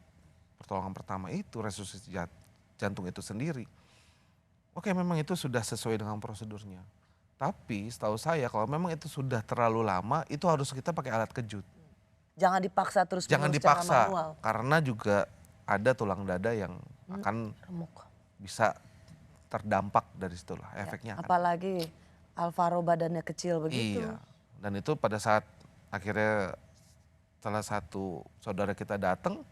pertolongan pertama itu, resusitasi jantung itu sendiri. Oke, memang itu sudah sesuai dengan prosedurnya. Tapi setahu saya kalau memang itu sudah terlalu lama, itu harus kita pakai alat kejut. Jangan dipaksa terus Jangan secara dipaksa, manual. karena juga ada tulang dada yang akan bisa terdampak dari situlah efeknya. Apalagi Alvaro badannya kecil begitu. Iya, dan itu pada saat akhirnya salah satu saudara kita datang,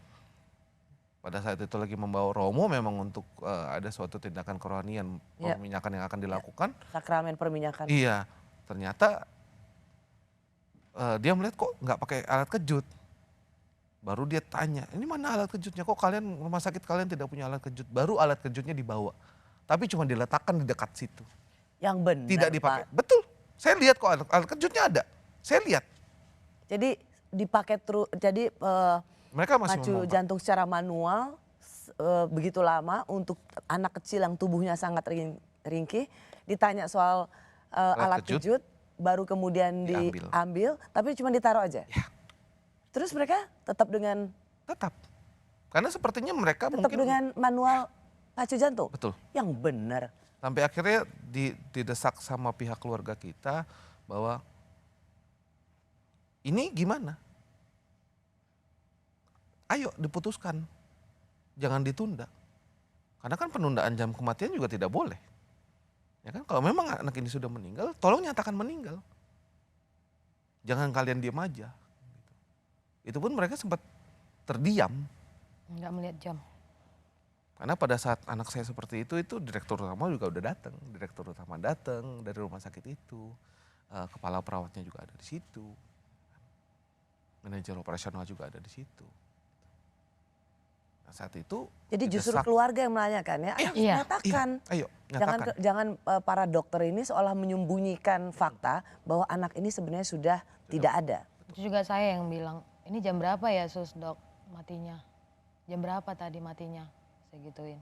pada saat itu lagi membawa Romo memang untuk ada suatu tindakan kerohanian, perminyakan yang akan dilakukan. Sakramen perminyakan. Iya, ternyata dia melihat kok nggak pakai alat kejut. Baru dia tanya, ini mana alat kejutnya, kok kalian rumah sakit kalian tidak punya alat kejut. Baru alat kejutnya dibawa, tapi cuma diletakkan di dekat situ. Yang benar, tidak dipakai. Pak. Betul, saya lihat kok alat kejutnya ada, saya lihat. Jadi dipakai terus, jadi mereka masih pacu jantung secara manual begitu lama untuk anak kecil yang tubuhnya sangat ringkih. Ditanya soal alat kejut, baru kemudian diambil, tapi cuma ditaruh aja. Ya. Terus mereka tetap dengan? Tetap, karena sepertinya mereka tetap mungkin dengan manual pacu jantung? Betul. Yang benar. Sampai akhirnya didesak sama pihak keluarga kita bahwa ini gimana? Ayo diputuskan, jangan ditunda. Karena kan penundaan jam kematian juga tidak boleh. Ya kan, kalau memang anak ini sudah meninggal, tolong nyatakan meninggal. Jangan kalian diam aja. Itu pun mereka sempat terdiam. Nggak melihat jam. Karena pada saat anak saya seperti itu direktur utama juga udah datang. Direktur utama datang dari rumah sakit itu. Kepala perawatnya juga ada di situ. Manajer operasional juga ada di situ. Nah, saat itu jadi justru keluarga yang menanyakan ya, ayo nyatakan. Ayo nyatakan. Jangan para dokter ini seolah menyembunyikan fakta bahwa anak ini sebenarnya sudah tidak ada. Itu juga saya yang bilang, ini jam berapa ya sus dok matinya? Jam berapa tadi matinya? Saya gituin.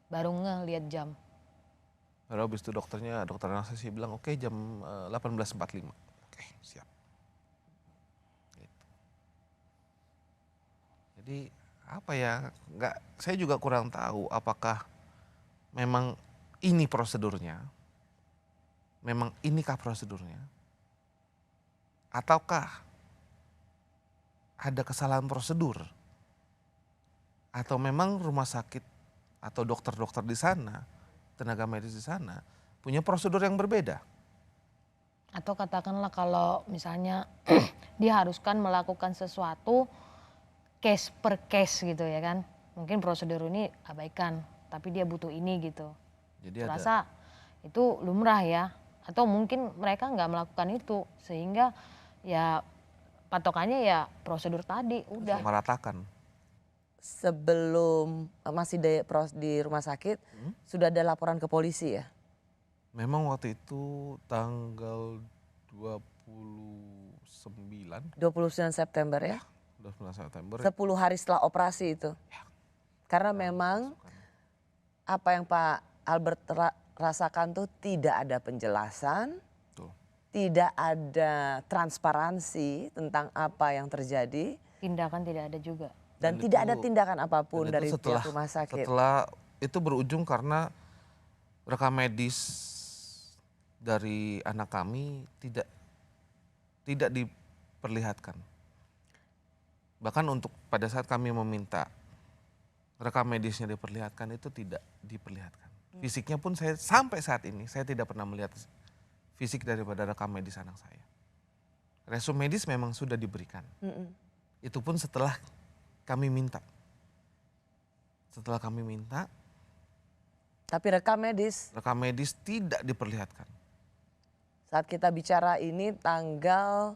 Baru lihat jam. Baru habis itu dokter anestesi bilang oke, jam 18.45. Oke, siap. Gitu. Jadi apa ya, saya juga kurang tahu apakah memang ini prosedurnya, memang inikah prosedurnya, ataukah ada kesalahan prosedur atau memang rumah sakit atau dokter-dokter di sana, tenaga medis di sana punya prosedur yang berbeda. Atau katakanlah kalau misalnya diharuskan melakukan sesuatu case per case gitu ya kan. Mungkin prosedur ini abaikan, tapi dia butuh ini gitu. Jadi Rasa itu lumrah ya. Atau mungkin mereka nggak melakukan itu sehingga ya patokannya ya prosedur tadi udah. meratakan. Sebelum masih di rumah sakit, sudah ada laporan ke polisi ya? Memang waktu itu tanggal 29 September ya? 29 September. 10 hari setelah operasi itu. Karena memang apa yang Pak Albert rasakan tuh tidak ada penjelasan, tidak ada transparansi tentang apa yang terjadi. Tindakan tidak ada juga. Dan tidak ada tindakan apapun dari pihak rumah sakit. Setelah itu berujung karena rekam medis dari anak kami tidak diperlihatkan. Bahkan untuk pada saat kami meminta rekam medisnya diperlihatkan itu tidak diperlihatkan. Fisiknya pun saya sampai saat ini saya tidak pernah melihat fisik daripada rekam medis anak saya. Resum medis memang sudah diberikan. Itu pun setelah kami minta. Setelah kami minta. Tapi rekam medis tidak diperlihatkan. Saat kita bicara ini tanggal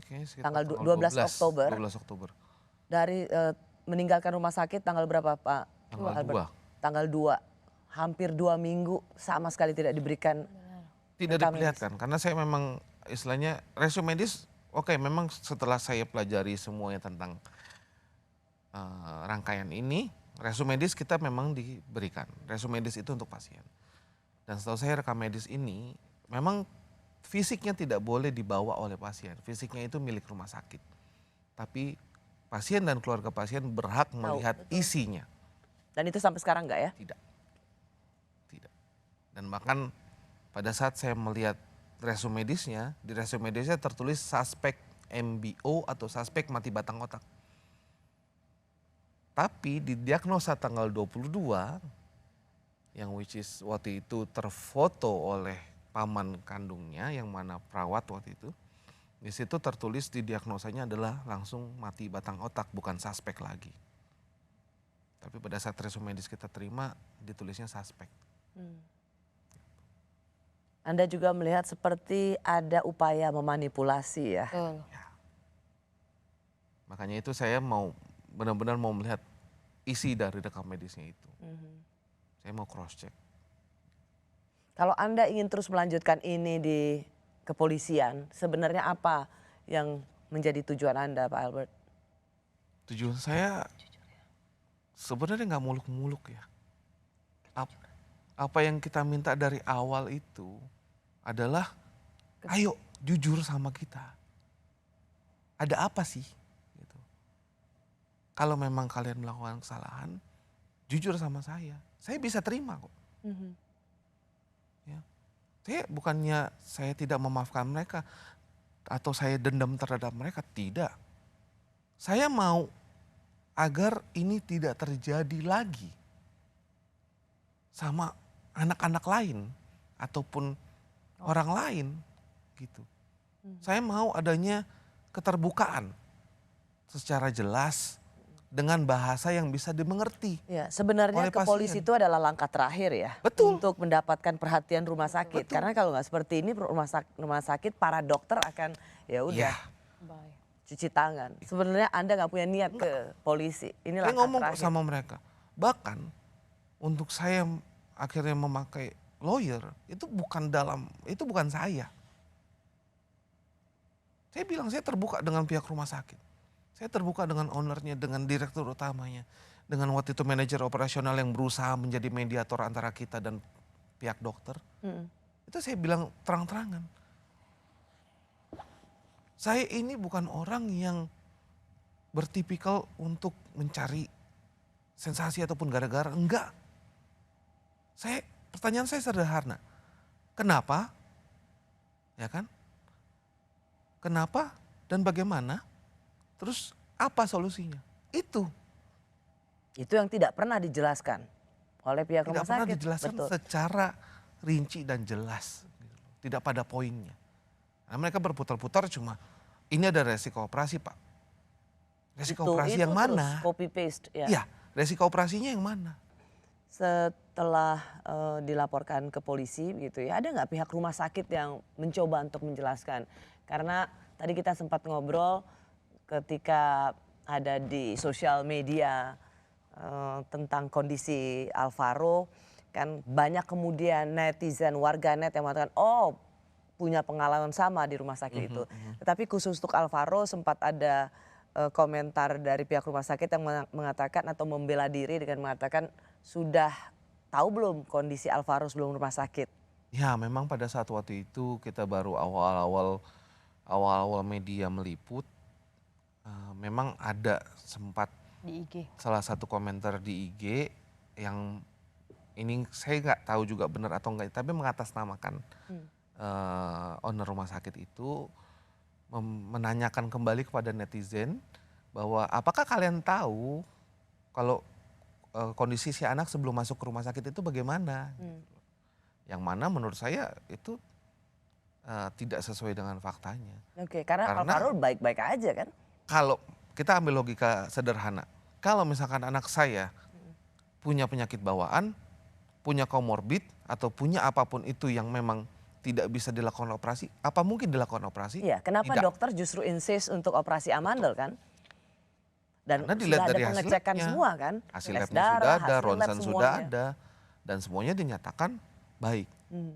kayaknya 12 Oktober. 12 Oktober. Dari meninggalkan rumah sakit tanggal berapa Pak? Tanggal 2. Tanggal 2. Hampir 2 minggu sama sekali tidak diberikan. Tidak diperlihatkan karena saya memang istilahnya resum medis memang setelah saya pelajari semuanya tentang rangkaian ini, resum medis kita memang diberikan. Resum medis itu untuk pasien. Dan setahu saya rekam medis ini memang fisiknya tidak boleh dibawa oleh pasien. Fisiknya itu milik rumah sakit. Tapi pasien dan keluarga pasien berhak melihat isinya. Dan itu sampai sekarang enggak ya? Tidak. Dan bahkan pada saat saya melihat resum medisnya, di resum medisnya tertulis suspek MBO atau suspek mati batang otak. Tapi di diagnosa tanggal 22, yang which is waktu itu terfoto oleh paman kandungnya yang mana perawat waktu itu. Di situ tertulis di diagnosanya adalah langsung mati batang otak, bukan suspek lagi. Tapi pada saat resum medis kita terima, ditulisnya suspek. Anda juga melihat seperti ada upaya memanipulasi ya? Makanya itu saya benar-benar mau melihat isi dari rekam medisnya itu. Saya mau cross check. Kalau Anda ingin terus melanjutkan ini di kepolisian, sebenarnya apa yang menjadi tujuan Anda Pak Albert? Tujuan saya sebenarnya nggak muluk-muluk ya. Apa yang kita minta dari awal itu adalah ayo jujur sama kita. Ada apa sih? Kalau memang kalian melakukan kesalahan, jujur sama saya bisa terima kok. Ya. Saya tidak memaafkan mereka atau saya dendam terhadap mereka, tidak. Saya mau agar ini tidak terjadi lagi sama anak-anak lain ataupun orang lain gitu. Saya mau adanya keterbukaan secara jelas dengan bahasa yang bisa dimengerti. Ya, sebenarnya ke polisi itu adalah langkah terakhir ya. Betul. Untuk mendapatkan perhatian rumah sakit. Betul. Karena kalau nggak seperti ini rumah sakit para dokter akan ya udah cuci tangan. Sebenarnya Anda nggak punya niat ke polisi. Ini saya langkah ngomong terakhir. sama mereka. Bahkan untuk saya akhirnya memakai lawyer itu bukan saya. Saya bilang saya terbuka dengan pihak rumah sakit. Saya terbuka dengan ownernya, dengan direktur utamanya, dengan waktu itu manajer operasional yang berusaha menjadi mediator antara kita dan pihak dokter. Itu saya bilang terang-terangan. Saya ini bukan orang yang bertipikal untuk mencari sensasi ataupun gara-gara, enggak. Pertanyaan saya sederhana. Kenapa? Ya kan? Kenapa dan bagaimana? Terus Apa solusinya? Itu yang tidak pernah dijelaskan oleh pihak rumah tidak pernah sakit. dijelaskan Betul. secara rinci dan jelas, tidak pada poinnya. Nah, mereka berputar-putar cuma ini ada resiko operasi Pak. Resiko operasi yang mana? Copy paste ya. Iya, resiko operasinya yang mana? Setelah dilaporkan ke polisi gitu ya, ada nggak pihak rumah sakit yang mencoba untuk menjelaskan? Karena tadi kita sempat ngobrol ketika ada di sosial media tentang kondisi Alvaro, kan banyak kemudian netizen, warganet yang mengatakan, oh punya pengalaman sama di rumah sakit itu. Tetapi khusus untuk Alvaro sempat ada komentar dari pihak rumah sakit yang mengatakan atau membela diri dengan mengatakan sudah tahu belum kondisi Alvaro sebelum rumah sakit? Ya memang pada saat waktu itu kita baru awal-awal media meliput, memang ada sempat Di IG. salah satu komentar di IG yang ini saya nggak tahu juga benar atau enggak, tapi mengatasnamakan owner rumah sakit itu menanyakan kembali kepada netizen bahwa apakah kalian tahu kalau kondisi si anak sebelum masuk ke rumah sakit itu bagaimana? Yang mana menurut saya itu tidak sesuai dengan faktanya. Oke, karena Alvaro baik-baik aja kan? Kalau kita ambil logika sederhana, kalau misalkan anak saya punya penyakit bawaan, punya komorbid atau punya apapun itu yang memang tidak bisa dilakukan operasi, apa mungkin dilakukan operasi? Iya, kenapa Tidak. dokter justru insist untuk operasi amandel kan? Dan Karena sudah dilihat ada dari pengecekan hasilnya. semua kan? Hasil Tes labnya sudah darah, ada, hasil lab ronsen sudah semuanya. ada, dan semuanya dinyatakan baik. Hmm.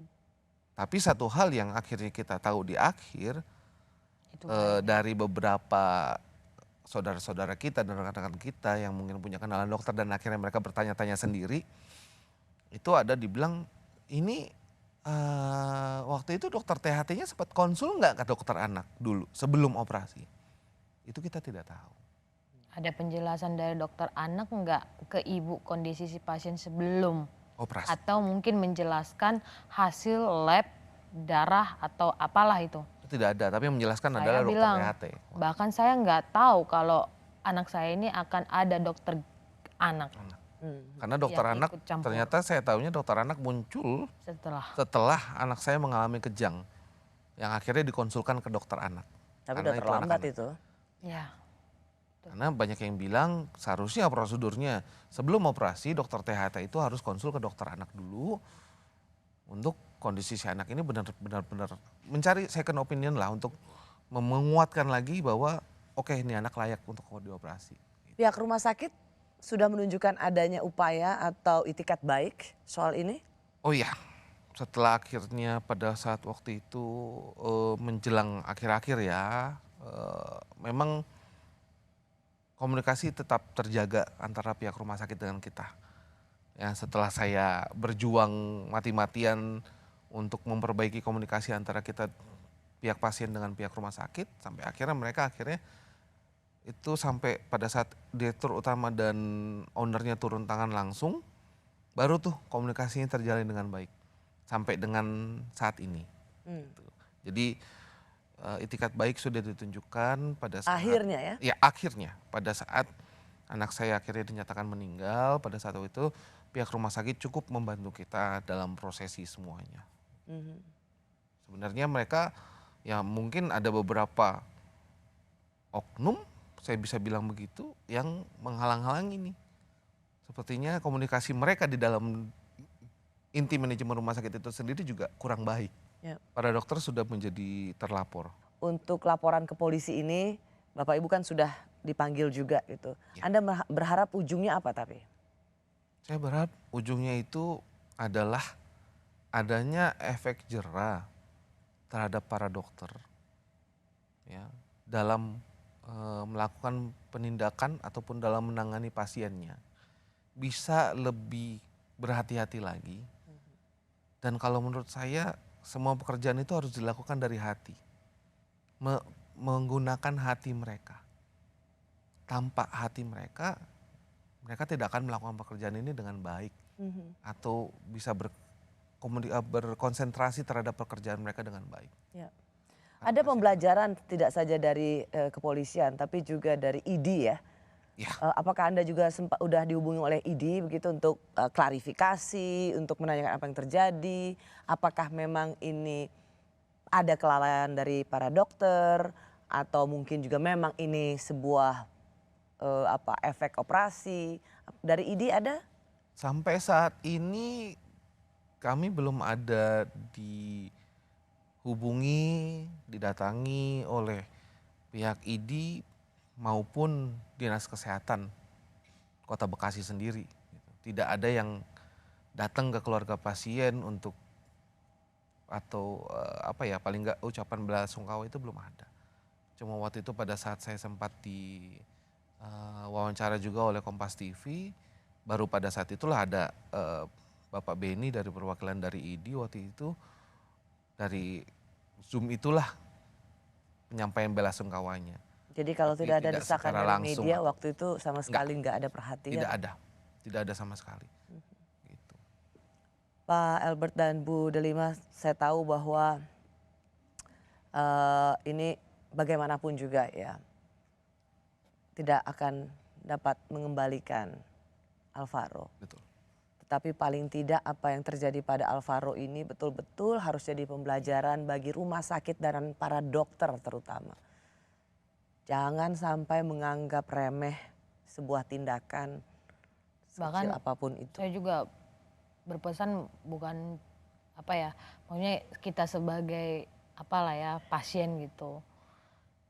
Tapi satu hal yang akhirnya kita tahu di akhir, dari beberapa saudara-saudara kita dan rekan-rekan kita yang mungkin punya kenalan dokter dan akhirnya mereka bertanya-tanya sendiri, itu ada dibilang ini waktu itu dokter THT-nya sempat konsul nggak ke dokter anak dulu sebelum operasi? Itu kita tidak tahu. Ada penjelasan dari dokter anak nggak ke ibu kondisi si pasien sebelum Operasi. atau mungkin menjelaskan hasil lab darah atau apalah itu? Tidak ada, tapi yang menjelaskan Saya adalah dokter bilang, THT. bahkan saya nggak tahu kalau anak saya ini akan ada dokter anak. Karena dokter yang anak ikut campur. ternyata saya tahunya dokter anak muncul setelah anak saya mengalami kejang yang akhirnya dikonsulkan ke dokter anak. Tapi Karena udah itu terlambat anak-anak. itu. Ya. Karena banyak yang bilang seharusnya prosedurnya sebelum operasi dokter THT itu harus konsul ke dokter anak dulu untuk kondisi si anak ini benar-benar mencari second opinion lah untuk menguatkan lagi bahwa oke, ini anak layak untuk dioperasi. Pihak rumah sakit sudah menunjukkan adanya upaya atau itikat baik soal ini? Oh iya, setelah akhirnya pada saat waktu itu menjelang akhir-akhir ya, memang komunikasi tetap terjaga antara pihak rumah sakit dengan kita. Ya, setelah saya berjuang mati-matian untuk memperbaiki komunikasi antara kita pihak pasien dengan pihak rumah sakit, sampai akhirnya mereka itu sampai pada saat direktur utama dan ownernya turun tangan langsung, baru tuh komunikasinya terjalin dengan baik sampai dengan saat ini. Jadi itikat baik sudah ditunjukkan pada saat Akhirnya ya? Ya akhirnya pada saat anak saya akhirnya dinyatakan meninggal, pada saat itu pihak rumah sakit cukup membantu kita dalam prosesi semuanya. Sebenarnya mereka ya mungkin ada beberapa oknum, saya bisa bilang begitu, yang menghalang-halangi ini. Sepertinya komunikasi mereka di dalam inti manajemen rumah sakit itu sendiri juga kurang baik. Ya. Para dokter sudah menjadi terlapor. Untuk laporan ke polisi ini, Bapak Ibu kan sudah dipanggil juga gitu. Ya. Anda berharap ujungnya apa tapi? Saya berharap ujungnya itu adalah adanya efek jera terhadap para dokter ya, dalam melakukan penindakan ataupun dalam menangani pasiennya. Bisa lebih berhati-hati lagi. Dan kalau menurut saya semua pekerjaan itu harus dilakukan dari hati. Menggunakan hati mereka. Tanpa hati mereka tidak akan melakukan pekerjaan ini dengan baik. Atau bisa berkonsentrasi terhadap pekerjaan mereka dengan baik. Ya. Ada pembelajaran tidak saja dari kepolisian tapi juga dari ID ya. Ya. Apakah Anda juga sempat udah dihubungi oleh ID begitu untuk klarifikasi, untuk menanyakan apa yang terjadi? Apakah memang ini ada kelalaian dari para dokter atau mungkin juga memang ini sebuah efek operasi? Dari ID ada? Sampai saat ini kami belum ada dihubungi, didatangi oleh pihak ID maupun Dinas Kesehatan Kota Bekasi sendiri. Tidak ada yang datang ke keluarga pasien untuk atau paling nggak ucapan belasungkawa itu belum ada. Cuma waktu itu pada saat saya sempat wawancara juga oleh Kompas TV, baru pada saat itulah ada Bapak Beni dari perwakilan dari ID waktu itu, dari Zoom itulah penyampaian belasungkawanya. Jadi kalau Tapi tidak ada tidak desakan secara dari langsung. media waktu itu sama sekali nggak ada perhatian? Tidak ada sama sekali. Gitu. Pak Albert dan Bu Delima, saya tahu bahwa ini bagaimanapun juga ya tidak akan dapat mengembalikan Alvaro. Betul. Tetapi paling tidak apa yang terjadi pada Alvaro ini betul-betul harus jadi pembelajaran bagi rumah sakit dan para dokter terutama. Jangan sampai menganggap remeh sebuah tindakan sekecil apapun itu. Saya juga berpesan bukan maksudnya kita sebagai pasien gitu,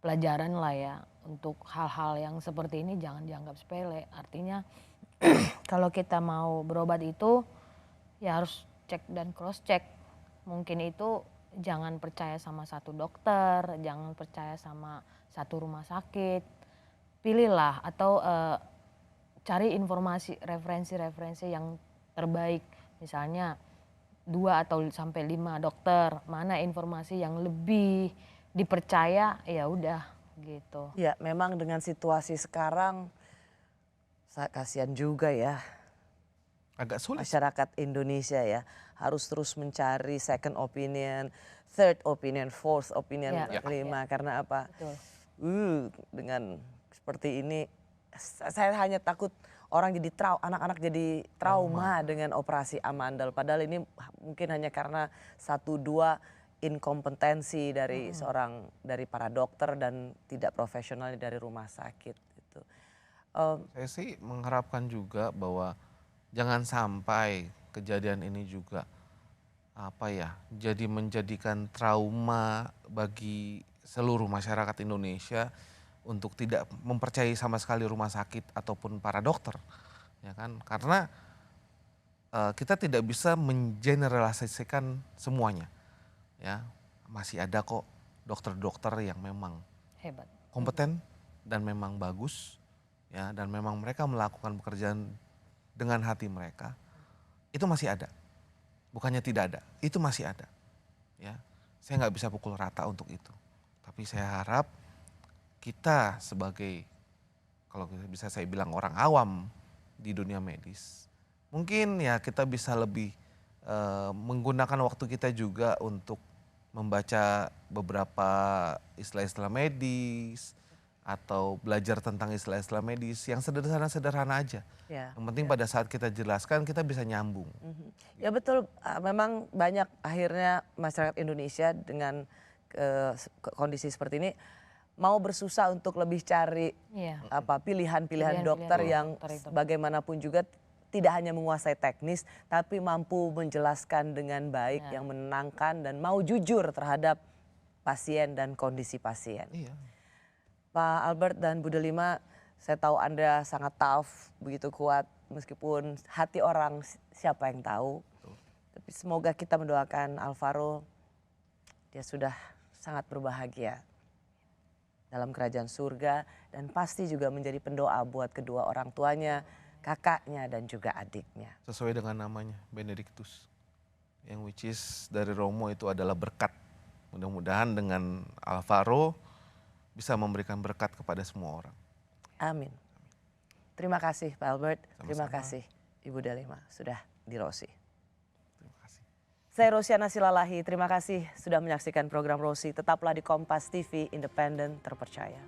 pelajaran lah ya untuk hal-hal yang seperti ini jangan dianggap sepele. Artinya kalau kita mau berobat itu ya harus cek dan cross check. Mungkin itu jangan percaya sama satu dokter, jangan percaya sama satu rumah sakit. Pilihlah atau cari informasi referensi-referensi yang terbaik. Misalnya 2 atau sampai 5 dokter, mana informasi yang lebih dipercaya ya udah gitu. Ya memang dengan situasi sekarang kasihan juga ya. Agak sulit. Masyarakat Indonesia ya harus terus mencari second opinion, third opinion, fourth opinion, kelima. Karena apa? Betul. Dengan seperti ini saya hanya takut orang jadi anak-anak jadi trauma dengan operasi amandel. Padahal ini mungkin hanya karena 1-2 inkompetensi dari dari para dokter dan tidak profesional dari rumah sakit itu. Saya sih mengharapkan juga bahwa jangan sampai kejadian ini juga jadi menjadikan trauma bagi seluruh masyarakat Indonesia untuk tidak mempercayai sama sekali rumah sakit ataupun para dokter, ya kan? Karena kita tidak bisa mengeneralisasikan semuanya, ya. Masih ada kok dokter-dokter yang memang Hebat, kompeten dan memang bagus, ya, dan memang mereka melakukan pekerjaan dengan hati mereka. Itu masih ada, bukannya tidak ada, itu masih ada, ya. Saya nggak bisa pukul rata untuk itu. Tapi saya harap kita sebagai, kalau bisa saya bilang orang awam di dunia medis, mungkin ya kita bisa lebih menggunakan waktu kita juga untuk membaca beberapa istilah-istilah medis atau belajar tentang istilah-istilah medis yang sederhana-sederhana aja. Yang penting pada saat kita jelaskan kita bisa nyambung. Ya betul, memang banyak akhirnya masyarakat Indonesia dengan kondisi seperti ini mau bersusah untuk lebih cari pilihan-pilihan dokter yang bagaimanapun juga tidak hanya menguasai teknis tapi mampu menjelaskan dengan baik yang menenangkan dan mau jujur terhadap pasien dan kondisi pasien. Pak Albert dan Bu Delima, saya tahu Anda sangat tough, begitu kuat meskipun hati orang siapa yang tahu. Tapi semoga kita mendoakan Alvaro, dia sudah sangat berbahagia dalam kerajaan surga dan pasti juga menjadi pendoa buat kedua orang tuanya, kakaknya dan juga adiknya. Sesuai dengan namanya, Benedictus. Yang which is dari Romo itu adalah berkat. Mudah-mudahan dengan Alvaro bisa memberikan berkat kepada semua orang. Amin. Terima kasih Pak Albert, terima kasih Ibu Delima sudah di Rosi. Terima kasih. Saya Rosiana Silalahi, terima kasih sudah menyaksikan program Rosi. Tetaplah di Kompas TV, independen, terpercaya.